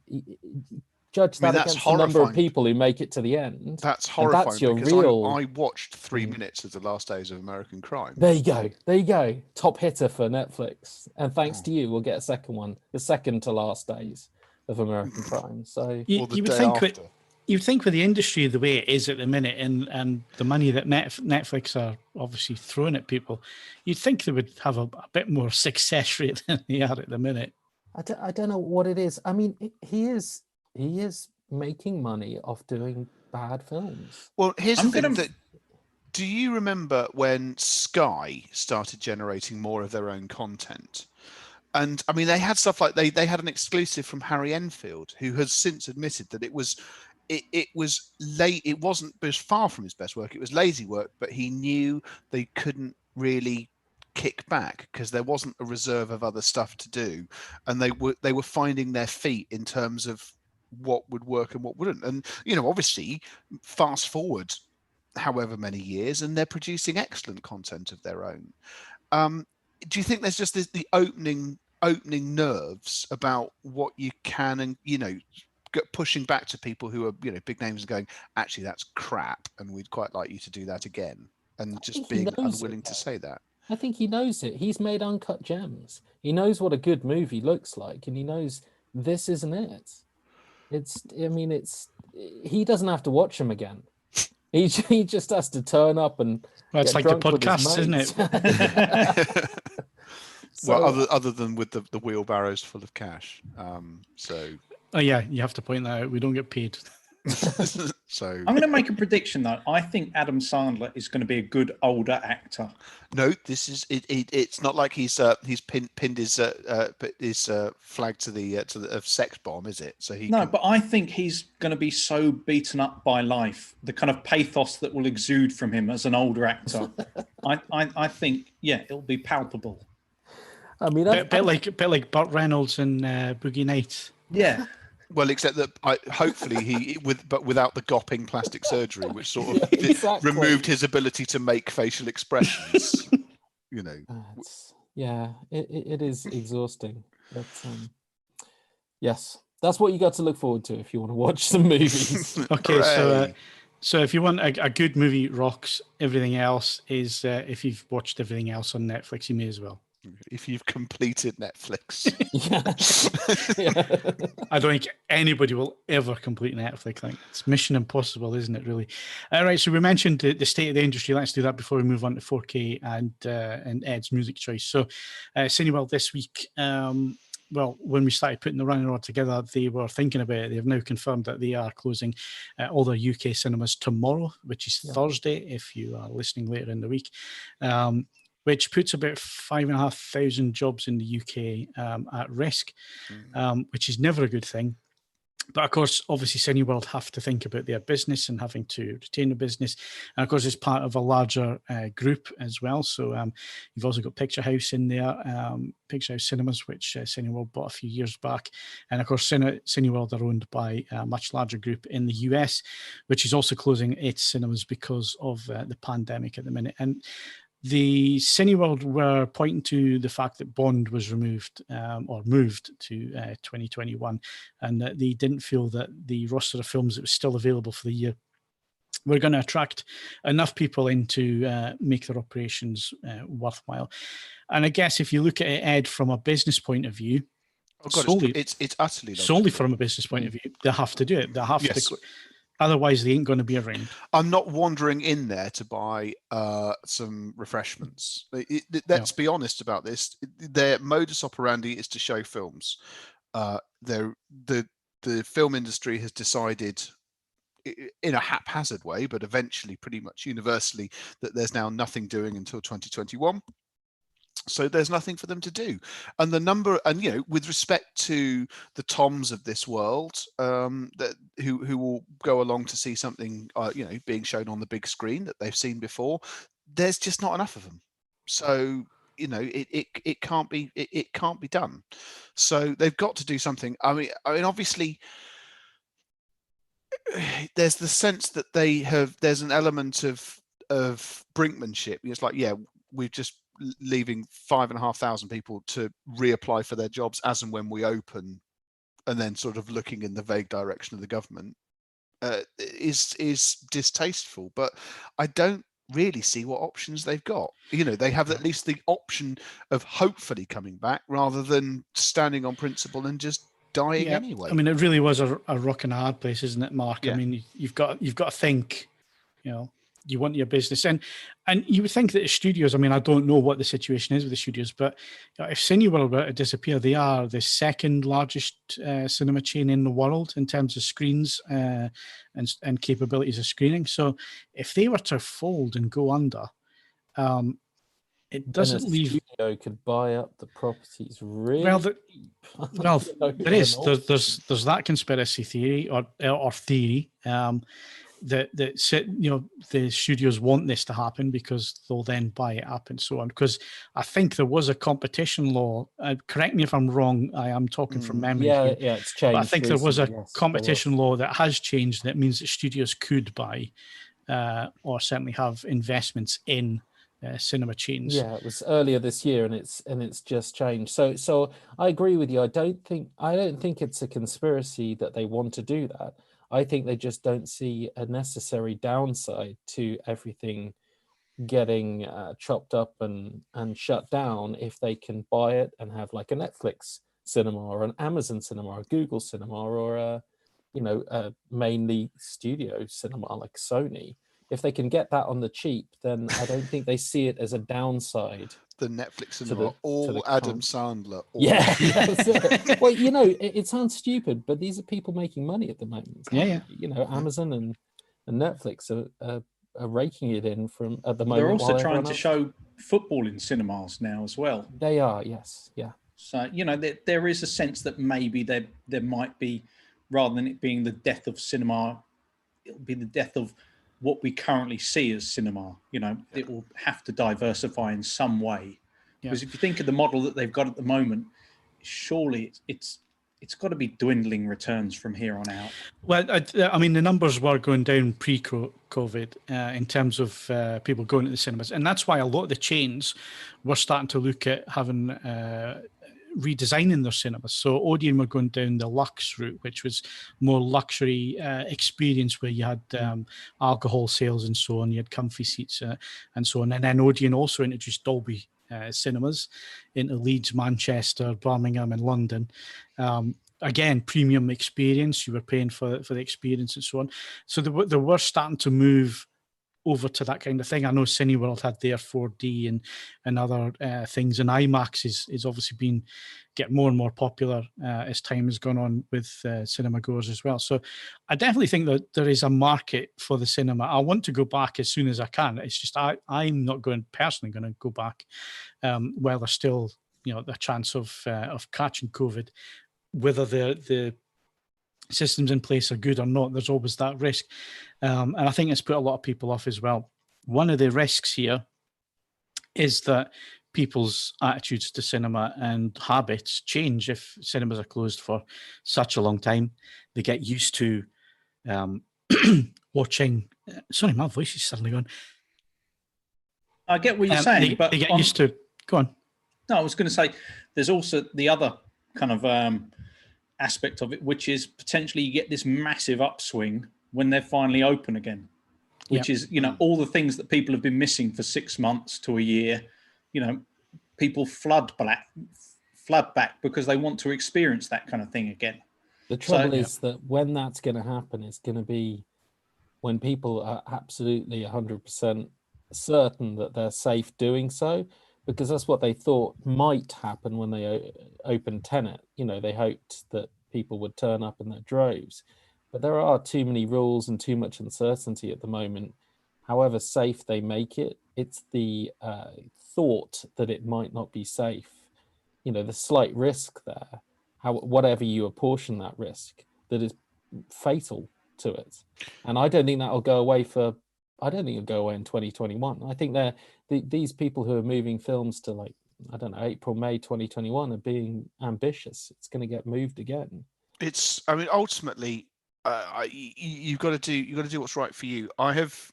judge I mean, that that's against the number of horrifying. people who make it to the end. That's And horrifying that's your because real. I watched 3 minutes of the last days of American Crime. There you go. There you go. Top hitter for Netflix. And thanks to you, we'll get a second one, the second to last days of American Crime. So You, Or the you would day think after. you'd think with the industry the way it is at the minute and the money that Netflix are obviously throwing at people, you'd think they would have a bit more success rate than they are at the minute. I don't know what it is. I mean, he is making money off doing bad films. Well, here's I'm the thing. gonna- Do you remember when Sky started generating more of their own content? And I mean, they had stuff like they had an exclusive from Harry Enfield, who has since admitted that it was late. It was far from his best work. It was lazy work, but he knew they couldn't really kick back because there wasn't a reserve of other stuff to do, and they were finding their feet in terms of what would work and what wouldn't. And obviously, fast forward however many years, and they're producing excellent content of their own. Do you think there's just the opening nerves about what you can and pushing back to people who are big names and going, actually that's crap and we'd quite like you to do that again, and just being unwilling to say that? I think he knows it. He's made Uncut Gems. He knows what a good movie looks like, and he knows this isn't it. He doesn't have to watch them again. He just has to turn up and Well, it's get like the drunk with his podcast, isn't mates. Well, other than with the wheelbarrows full of cash. Oh yeah, you have to point that out. We don't get paid. So I'm going to make a prediction though. I think Adam Sandler is going to be a good older actor. no, this is it. It's not like he's pinned his flag to the sex bomb, is it? So he No, can- but I think he's going to be so beaten up by life, the kind of pathos that will exude from him as an older actor. I think, yeah, it'll be palpable. I mean, Bit like Burt Reynolds in Boogie Nights. Yeah. Well, except that hopefully but without the gopping plastic surgery, which sort of Yeah, exactly. removed his ability to make facial expressions. It is exhausting. But yes, that's what you got to look forward to if you want to watch some movies. Okay, Hooray. so if you want a good movie, rocks. Everything else is if you've watched everything else on Netflix, you may as well. If you've completed Netflix. Yeah. I don't think anybody will ever complete Netflix. Like, it's mission impossible, isn't it? Really. All right. So we mentioned the state of the industry. Let's do that before we move on to 4K and Ed's music choice. So, Cineworld this week. Well, when we started putting the running order together, they were thinking about it. They have now confirmed that they are closing all their UK cinemas tomorrow, which is Thursday, if you are listening later in the week. Which puts about 5,500 jobs in the UK at risk, which is never a good thing. But of course, obviously, Cineworld have to think about their business and having to retain the business. And of course, it's part of a larger group as well. So you've also got Picture House in there, Picture House Cinemas, which Cineworld bought a few years back. And of course, Cineworld are owned by a much larger group in the US, which is also closing its cinemas because of the pandemic at the minute. And the Cineworld were pointing to the fact that Bond was removed or moved to 2021, and that they didn't feel that the roster of films that was still available for the year were going to attract enough people in to make their operations worthwhile. And I guess if you look at it, Ed, from a business point of view, it's utterly logical. solely from a business point of view, they have to do it. They have to. Otherwise, they ain't going to be around. I'm not wandering in there to buy some refreshments. Let's be honest about this. Their modus operandi is to show films. The film industry has decided, in a haphazard way, but eventually pretty much universally, that there's now nothing doing until 2021. So there's nothing for them to do. And the number, and with respect to the Toms of this world, that who will go along to see something, being shown on the big screen that they've seen before, there's just not enough of them. So it can't be done. So they've got to do something. I mean, obviously, there's the sense that there's an element of brinkmanship. It's like, we're just leaving 5,500 people to reapply for their jobs as and when we open and then sort of looking in the vague direction of the government is distasteful. But I don't really see what options they've got. They have at least the option of hopefully coming back rather than standing on principle and just dying anyway. I mean, it really was a rock and a hard place, isn't it, Mark? Yeah. I mean, you've got to think, you want your business, and you would think that the studios, I mean, I don't know what the situation is with the studios, but if Cineworld were to disappear, they are the second largest cinema chain in the world in terms of screens and capabilities of screening. So if they were to fold and go under, it doesn't leave. Studio could buy up the properties really. Well, there is. There's that conspiracy theory or theory that the studios want this to happen because they'll then buy it up and so on. Because I think there was a competition law. Correct me if I'm wrong. I am talking from memory. Yeah, here, it's changed. but I think there was a competition law law that has changed. That means that studios could buy or certainly have investments in cinema chains. Yeah, it was earlier this year, and it's just changed. So I agree with you. I don't think it's a conspiracy that they want to do that. I think they just don't see a necessary downside to everything getting chopped up and shut down if they can buy it and have like a Netflix cinema or an Amazon cinema or a Google cinema or a mainly studio cinema like Sony. If they can get that on the cheap, then I don't think they see it as a downside. The Netflix cinema, all Adam Sandler. Yeah, that's it. Well, it sounds stupid, but these are people making money at the moment. Yeah. Amazon and Netflix are raking it in from at the moment. They're also trying to show football in cinemas now as well. They are, yes, yeah. So there is a sense that maybe there might be, rather than it being the death of cinema, it'll be the death of what we currently see as cinema. It will have to diversify in some way. Because if you think of the model that they've got at the moment, surely it's got to be dwindling returns from here on out. Well, I mean, the numbers were going down pre-COVID in terms of people going to the cinemas. And that's why a lot of the chains were starting to look at having redesigning their cinemas. So Odeon were going down the luxe route, which was more luxury experience where you had alcohol sales and so on. You had comfy seats and so on. And then Odeon also introduced Dolby cinemas into Leeds, Manchester, Birmingham and London. Again, premium experience. You were paying for the experience and so on. So they were starting to move over to that kind of thing. I know Cineworld had their 4D and other things, and IMAX is obviously been getting more and more popular as time has gone on with cinema goers as well. So I definitely think that there is a market for the cinema. I want to go back as soon as I can. It's just I'm not personally going to go back while there's still the chance of catching COVID. Whether the systems in place are good or not, there's always that risk. And I think it's put a lot of people off as well. One of the risks here is that people's attitudes to cinema and habits change if cinemas are closed for such a long time. They get used to watching. Sorry, my voice is suddenly gone. I get what you're saying, but they get used to. Go on. No, I was going to say there's also the other kind of aspect of it, which is potentially you get this massive upswing when they're finally open again, which is, all the things that people have been missing for 6 months to a year, people flood back because they want to experience that kind of thing again. The trouble is that when that's going to happen, it's going to be when people are absolutely 100% certain that they're safe doing so, because that's what they thought might happen when they opened Tenet. They hoped that people would turn up in their droves. But there are too many rules and too much uncertainty at the moment. However safe they make it, it's the thought that it might not be safe. The slight risk there, whatever you apportion that risk, that is fatal to it. And I don't think that'll go away I don't think it'll go away in 2021. I think these people who are moving films to April, May 2021 are being ambitious. It's going to get moved again. Ultimately, you've got to do what's right for you. I have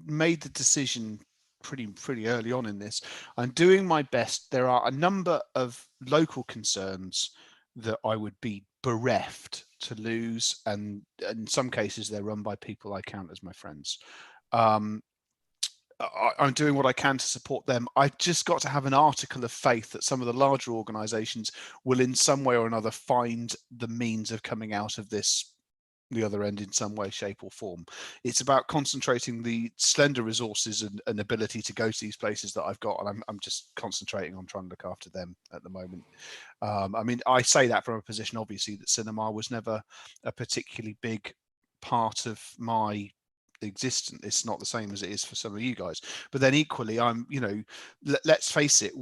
made the decision pretty early on in this. I'm doing my best. There are a number of local concerns that I would be bereft to lose, and in some cases they're run by people I count as my friends. I'm doing what I can to support them. I've just got to have an article of faith that some of the larger organizations will in some way or another find the means of coming out of this the other end in some way, shape or form. It's about concentrating the slender resources and ability to go to these places that I've got, and I'm just concentrating on trying to look after them at the moment. I mean, I say that from a position obviously that cinema was never a particularly big part of my existence. It's not the same as it is for some of you guys, but then equally I'm, you know, let's face it,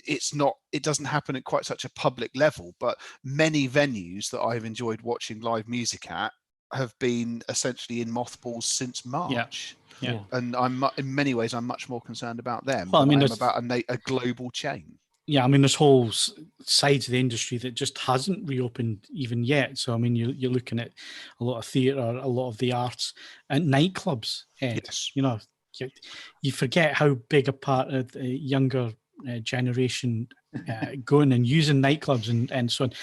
it doesn't happen at quite such a public level, but many venues that I've enjoyed watching live music at have been essentially in mothballs since March. Yeah. And I'm in many ways I'm much more concerned about them Well, I mean, than I am about a global chain. Yeah, I mean, there's whole sides of the industry that just hasn't reopened even yet. So, I mean, you're looking at a lot of theatre, a lot of the arts, and nightclubs, Ed. Yes. You know, you forget how big a part of the younger generation going and using nightclubs and so on.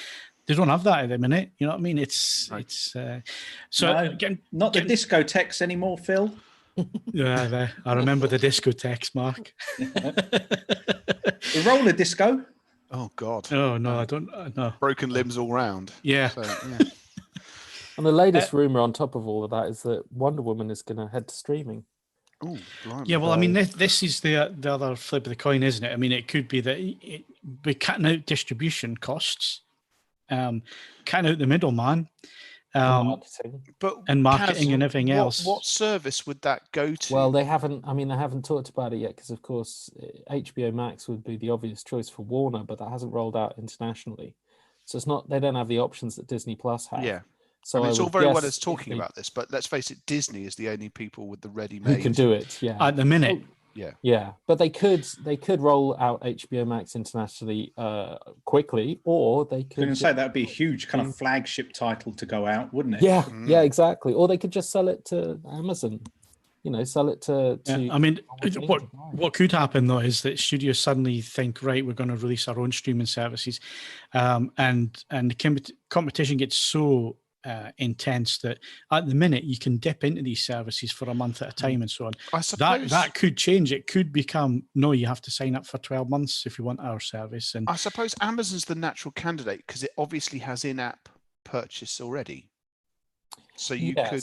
They don't have that at the minute. You know what I mean? So no, not the discotheques anymore, Phil. Yeah, I remember the discotheques, Mark. The roller disco. Oh God. Oh no, I don't know. Broken limbs all round. Yeah. So, yeah. And the latest rumor on top of all of that is that Wonder Woman is going to head to streaming. Oh, yeah. Well, I mean, this is the other flip of the coin, isn't it? I mean, it could be that we're cutting out distribution costs, cutting out the middleman. Marketing. And marketing and everything else. What service would that go to? Well, they haven't talked about it yet because, of course, HBO Max would be the obvious choice for Warner, but that hasn't rolled out internationally. So it's not, they don't have the options that Disney Plus have. Yeah. So I mean, it's all very well as talking about this, but let's face it, Disney is the only people with the ready-made who can do it. Yeah. At the minute. Yeah, but they could roll out HBO Max internationally quickly, or they could. I was say that would be a huge kind of flagship title to go out, wouldn't it? Yeah, yeah, exactly. Or they could just sell it to Amazon. You know, sell it to. I mean, what could happen though is that studios suddenly think, right, we're going to release our own streaming services, and the competition gets so intense that at the minute you can dip into these services for a month at a time and so on. I suppose that could change. It could become, no, you have to sign up for 12 months if you want our service. And I suppose Amazon's the natural candidate because it obviously has in-app purchase already. So you could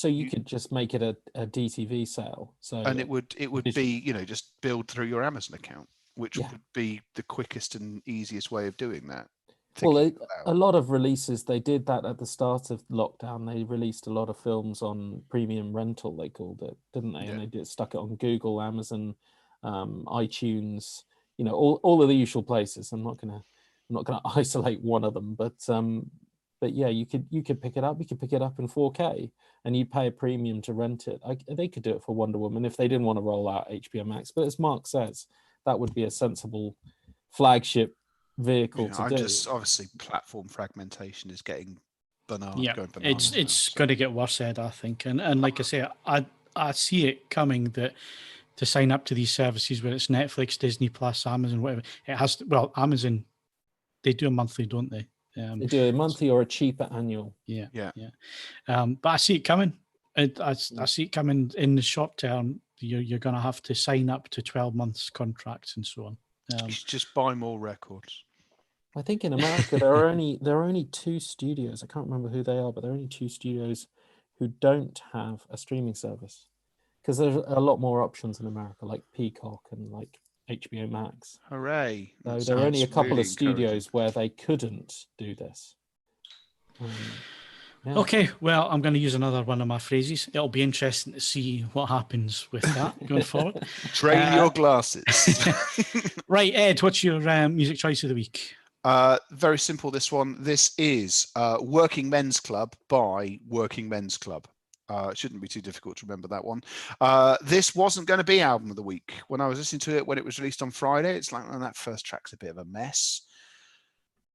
you could just make it a DTV sale. So and it would be, you know, just build through your Amazon account, which would be the quickest and easiest way of doing that. Well, a lot of releases, they did that at the start of lockdown. They released a lot of films on premium rental, they called it, didn't they? Yeah. And they stuck it on Google, Amazon, iTunes, you know, all of the usual places. I'm not gonna isolate one of them, but yeah, you could pick it up. You could pick it up in 4K, and you pay a premium to rent it. They could do it for Wonder Woman if they didn't want to roll out HBO Max. But as Mark says, that would be a sensible flagship vehicle to do. Just obviously platform fragmentation is getting bananas. Yeah, going bananas it's going to get worse, Ed, I think. And like I say, I see it coming that to sign up to these services, whether it's Netflix, Disney Plus, Amazon, whatever, it has to, well, Amazon, they do a monthly, don't they? They do a monthly or a cheaper annual. Yeah. But I see it coming. I see it coming in the short term. You're going to have to sign up to 12 months contracts and so on. You should just buy more records. I think in America there are only 2 studios. I can't remember who they are, but there are only 2 studios who don't have a streaming service because there's a lot more options in America, like Peacock and like HBO Max. Hooray! So there are only a couple of studios where they couldn't do this. Yeah. Okay, well, I'm going to use another one of my phrases. It'll be interesting to see what happens with that going forward. Train your glasses. Right, Ed, what's your music choice of the week? Very simple, this one. This is Working Men's Club by Working Men's Club. It shouldn't be too difficult to remember that one. This wasn't going to be album of the week. When I was listening to it when it was released on Friday, it's like, that first track's a bit of a mess.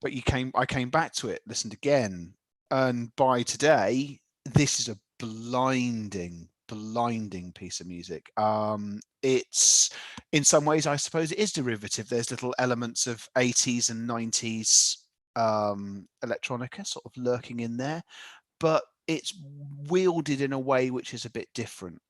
But I came back to it, listened again. And by today, this is a blinding piece of music. It's, in some ways, I suppose it is derivative. There's little elements of 80s and 90s electronica sort of lurking in there, but it's wielded in a way which is a bit different.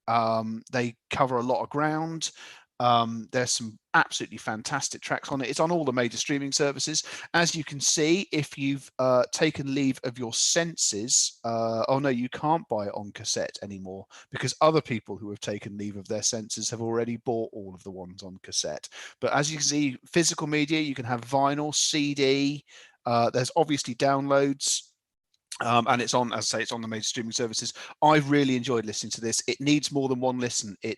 They cover a lot of ground. There's some absolutely fantastic tracks on it. It's on all the major streaming services. As you can see, if you've taken leave of your senses, oh no, you can't buy it on cassette anymore, because other people who have taken leave of their senses have already bought all of the ones on cassette. But as you can see, physical media, you can have vinyl, CD, there's obviously downloads. And it's on, as I say, it's on the major streaming services. I've really enjoyed listening to this. It needs more than one listen. It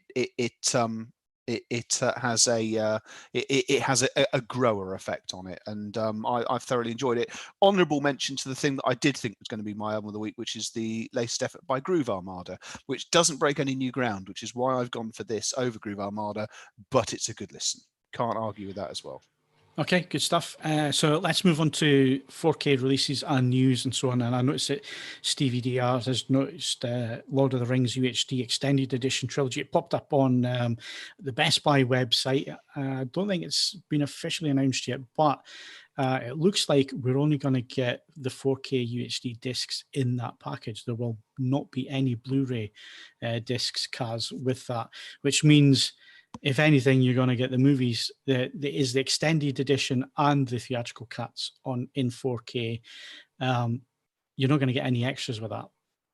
has a grower effect on it, and I've thoroughly enjoyed it. Honourable mention to the thing that I did think was going to be my album of the week, which is the latest effort by Groove Armada, which doesn't break any new ground, which is why I've gone for this over Groove Armada, but it's a good listen. Can't argue with that as well. Okay, good stuff. So let's move on to 4K releases and news and so on. And I noticed that Stevie DR has noticed Lord of the Rings UHD Extended Edition Trilogy. It popped up on the Best Buy website. I don't think it's been officially announced yet, but it looks like we're only going to get the 4K UHD discs in that package. There will not be any Blu-ray discs, Kaz, with that, which means, if anything, you're going to get the movies. There is the extended edition and the theatrical cuts in 4K. You're not going to get any extras with that.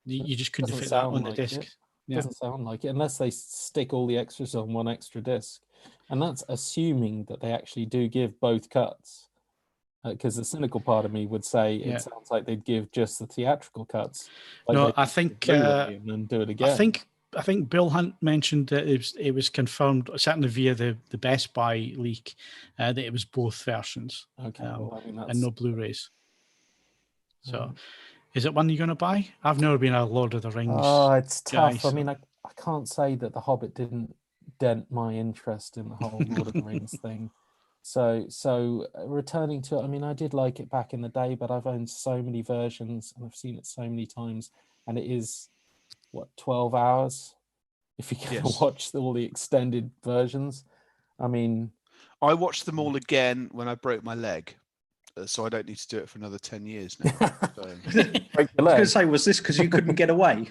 You just couldn't fit that on the disc. Yeah. Doesn't sound like it, unless they stick all the extras on one extra disc. And that's assuming that they actually do give both cuts. Because the cynical part of me would say it sounds like they'd give just the theatrical cuts. Like no, I think and then do it again. I think Bill Hunt mentioned that it was confirmed, certainly via the Best Buy leak, that it was both versions. Okay, and no Blu-rays. So, is it one you're going to buy? I've never been a Lord of the Rings. Oh, it's tough. Guy, I mean, I can't say that The Hobbit didn't dent my interest in the whole Lord of the Rings thing. So returning to it, I mean, I did like it back in the day, but I've owned so many versions and I've seen it so many times, and it is, 12 hours if you can watch all the extended versions. I mean, I watched them all again when I broke my leg, so I don't need to do it for another 10 years now. So. I was going to say, was this because you couldn't get away?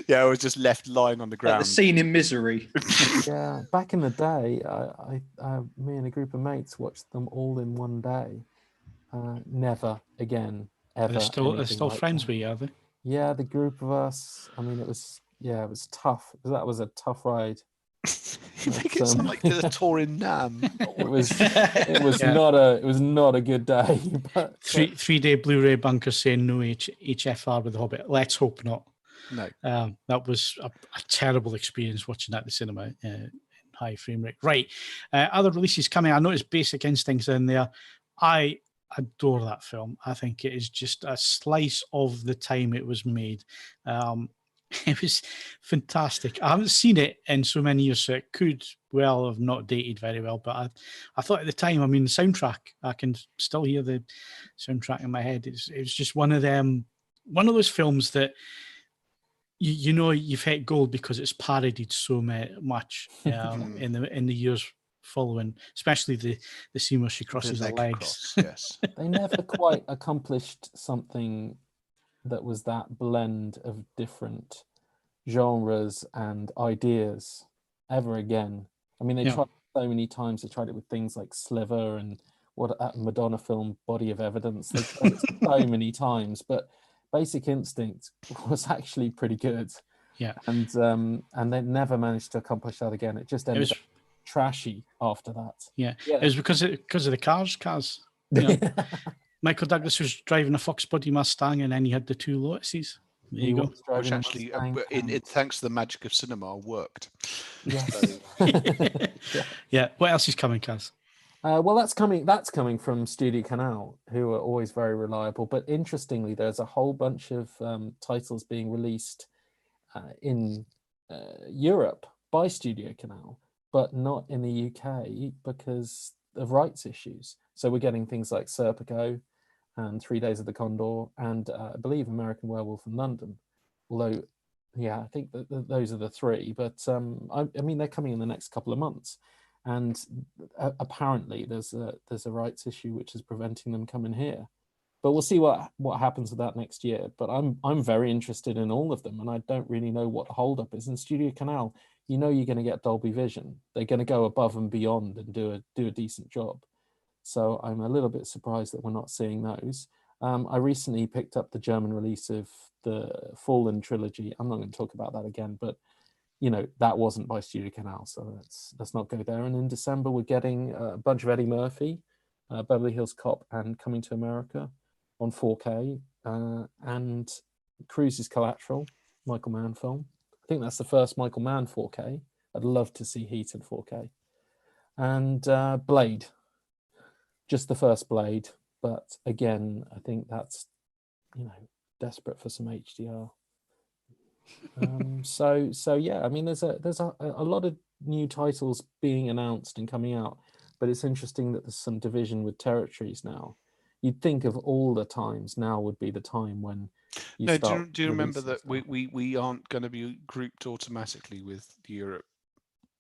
Yeah, I was just left lying on the ground. Like the scene in Misery. Yeah, back in the day, me and a group of mates watched them all in one day. Never again, ever. They're still like friends that. with you, are they? Yeah, the group of us. I mean, it was tough. That was a tough ride. You make it sound like the tour in Nam. It was not a good day. But 3-day Blu-ray bunker saying no HFR with The Hobbit. Let's hope not. No. That was a terrible experience watching that at the cinema in high frame rate. Right. Other releases coming. I noticed Basic Instincts in there. I adore that film. I think it is just a slice of the time it was made. It was fantastic. I haven't seen it in so many years, so it could well have not dated very well. But I thought at the time, I mean, the soundtrack, I can still hear the soundtrack in my head. It was just one of those films that you know you've hit gold because it's parodied so much in the years following, especially the scene where she crosses her legs. Yes. They never quite accomplished something that was that blend of different genres and ideas ever again. I mean, they tried so many times. They tried it with things like Sliver and that Madonna film, Body of Evidence. They tried it so many times, but Basic Instinct was actually pretty good. Yeah. And they never managed to accomplish that again. It just ended up trashy after that. Yeah. It was because of the cars. You know, Michael Douglas was driving a Fox Body Mustang, and then he had the two Lotuses. There you go. Which actually, thanks to the magic of cinema, worked. Yes. Yeah. What else is coming, Kaz? Well, that's coming from Studio Canal, who are always very reliable. But interestingly, there's a whole bunch of titles being released in Europe by Studio Canal, but not in the UK because of rights issues. So we're getting things like Serpico and 3 Days of the Condor and I believe American Werewolf in London. Although, I think that those are the three. But I mean, they're coming in the next couple of months. and apparently there's a rights issue which is preventing them coming here. But we'll see what happens with that next year. But I'm very interested in all of them, and I don't really know what the holdup is. In Studio Canal, you know you're going to get Dolby Vision. They're going to go above and beyond and do a decent job. So I'm a little bit surprised that we're not seeing those. I recently picked up the German release of the Fallen trilogy. I'm not going to talk about that again, but you know that wasn't by Studio Canal, so let's not go there. And in December we're getting a bunch of Eddie Murphy, Beverly Hills Cop, and Coming to America on 4K, and Cruise's Collateral, Michael Mann film. I think that's the first Michael Mann 4K. I'd love to see Heat in 4K. And Blade, just the first Blade, but again, I think that's, you know, desperate for some HDR. So yeah, I mean, there's a lot of new titles being announced and coming out, but it's interesting that there's some division with territories now. You'd think of all the times, now would be the time when you start. Do you remember that we aren't going to be grouped automatically with Europe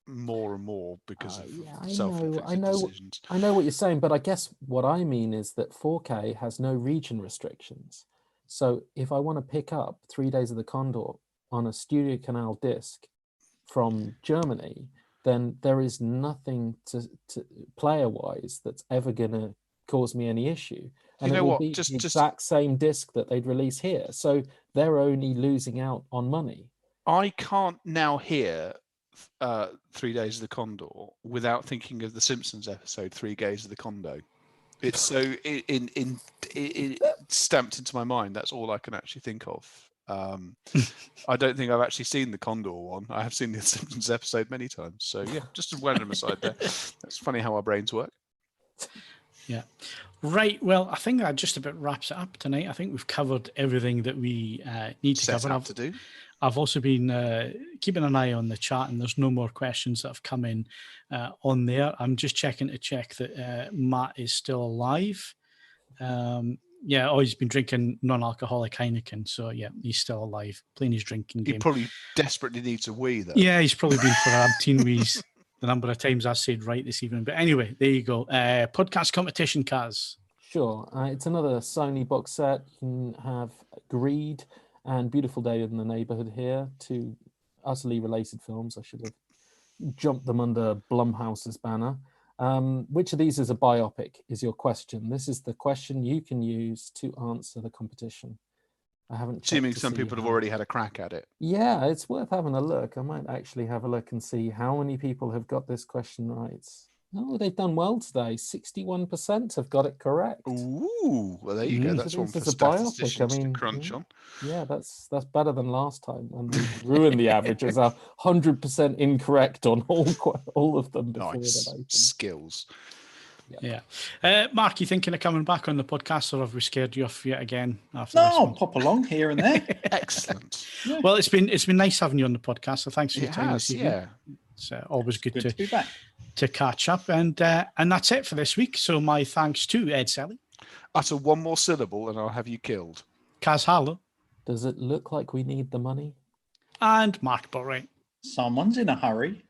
more and more because of self-inflicted decisions? I know what you're saying, but I guess what I mean is that 4K has no region restrictions. So if I want to pick up 3 Days of the Condor on a Studio Canal disc from Germany, then there is nothing to player-wise that's ever going to cause me any issue. And it will be the exact same disc that they'd release here. So they're only losing out on money. I can't now hear 3 Days of the Condor without thinking of the Simpsons episode 3 Days of the Condo. It's so it stamped into my mind. That's all I can actually think of. I don't think I've actually seen the Condor one. I have seen the Simpsons episode many times. So yeah, just a random aside there. That's funny how our brains work. Yeah. Right. Well, I think that just about wraps it up tonight. I think we've covered everything that we need to cover. I've also been keeping an eye on the chat, and there's no more questions that have come in on there. I'm just checking to check that Matt is still alive. Yeah, he's been drinking non-alcoholic Heineken, so yeah, he's still alive, playing his drinking game. He probably desperately needs a wee, though. Yeah, he's probably been for umpteen wees. The number of times I said right this evening. But anyway, there you go. Podcast competition, Kaz. Sure. It's another Sony box set. You can have Greed and Beautiful Day in the Neighbourhood here, two utterly related films. I should have jumped them under Blumhouse's banner. Which of these is a biopic is your question. This is the question you can use to answer the competition. I haven't checked. Assuming some people have already had a crack at it. Yeah, it's worth having a look. I might actually have a look and see how many people have got this question right. Oh, they've done well today. 61% have got it correct. Ooh, well, there you go. That's one for statisticians to crunch on. Yeah, that's better than last time when we ruined the average. It was 100% incorrect on all of them. Nice skills. Yeah. Mark, you thinking of coming back on the podcast, or have we scared you off yet again? After I'll pop along here and there. Excellent. Yeah. Well, it's been nice having you on the podcast. So thanks for your time this evening. Yeah. It's always good to be back. To catch up, and that's it for this week. So my thanks to Ed Selley. Utter one more syllable and I'll have you killed. Kaz Harlow. Does it look like we need the money? And Mark Botwright. Someone's in a hurry.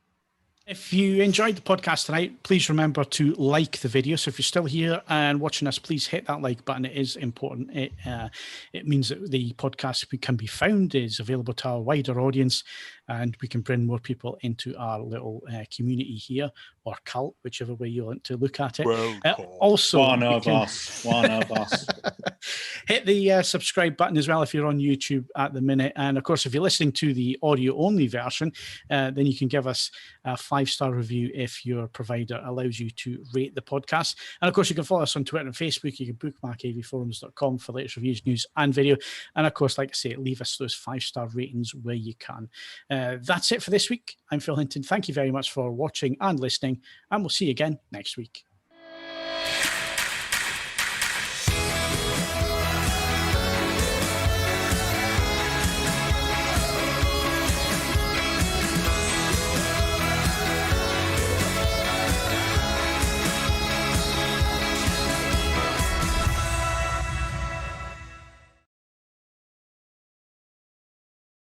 If you enjoyed the podcast tonight, please remember to like the video. So if you're still here and watching us, please hit that like button. It is important. It means that the podcast can be found, is available to our wider audience, and we can bring more people into our little community here, or cult, whichever way you want to look at it. Also, one of us. Hit the subscribe button as well if you're on YouTube at the minute. And of course, if you're listening to the audio-only version, then you can give us a 5-star review if your provider allows you to rate the podcast. And of course, you can follow us on Twitter and Facebook. You can bookmark AVForums.com for latest reviews, news, and video. And of course, like I say, leave us those 5-star ratings where you can. That's it for this week. I'm Phil Hinton. Thank you very much for watching and listening, and we'll see you again next week.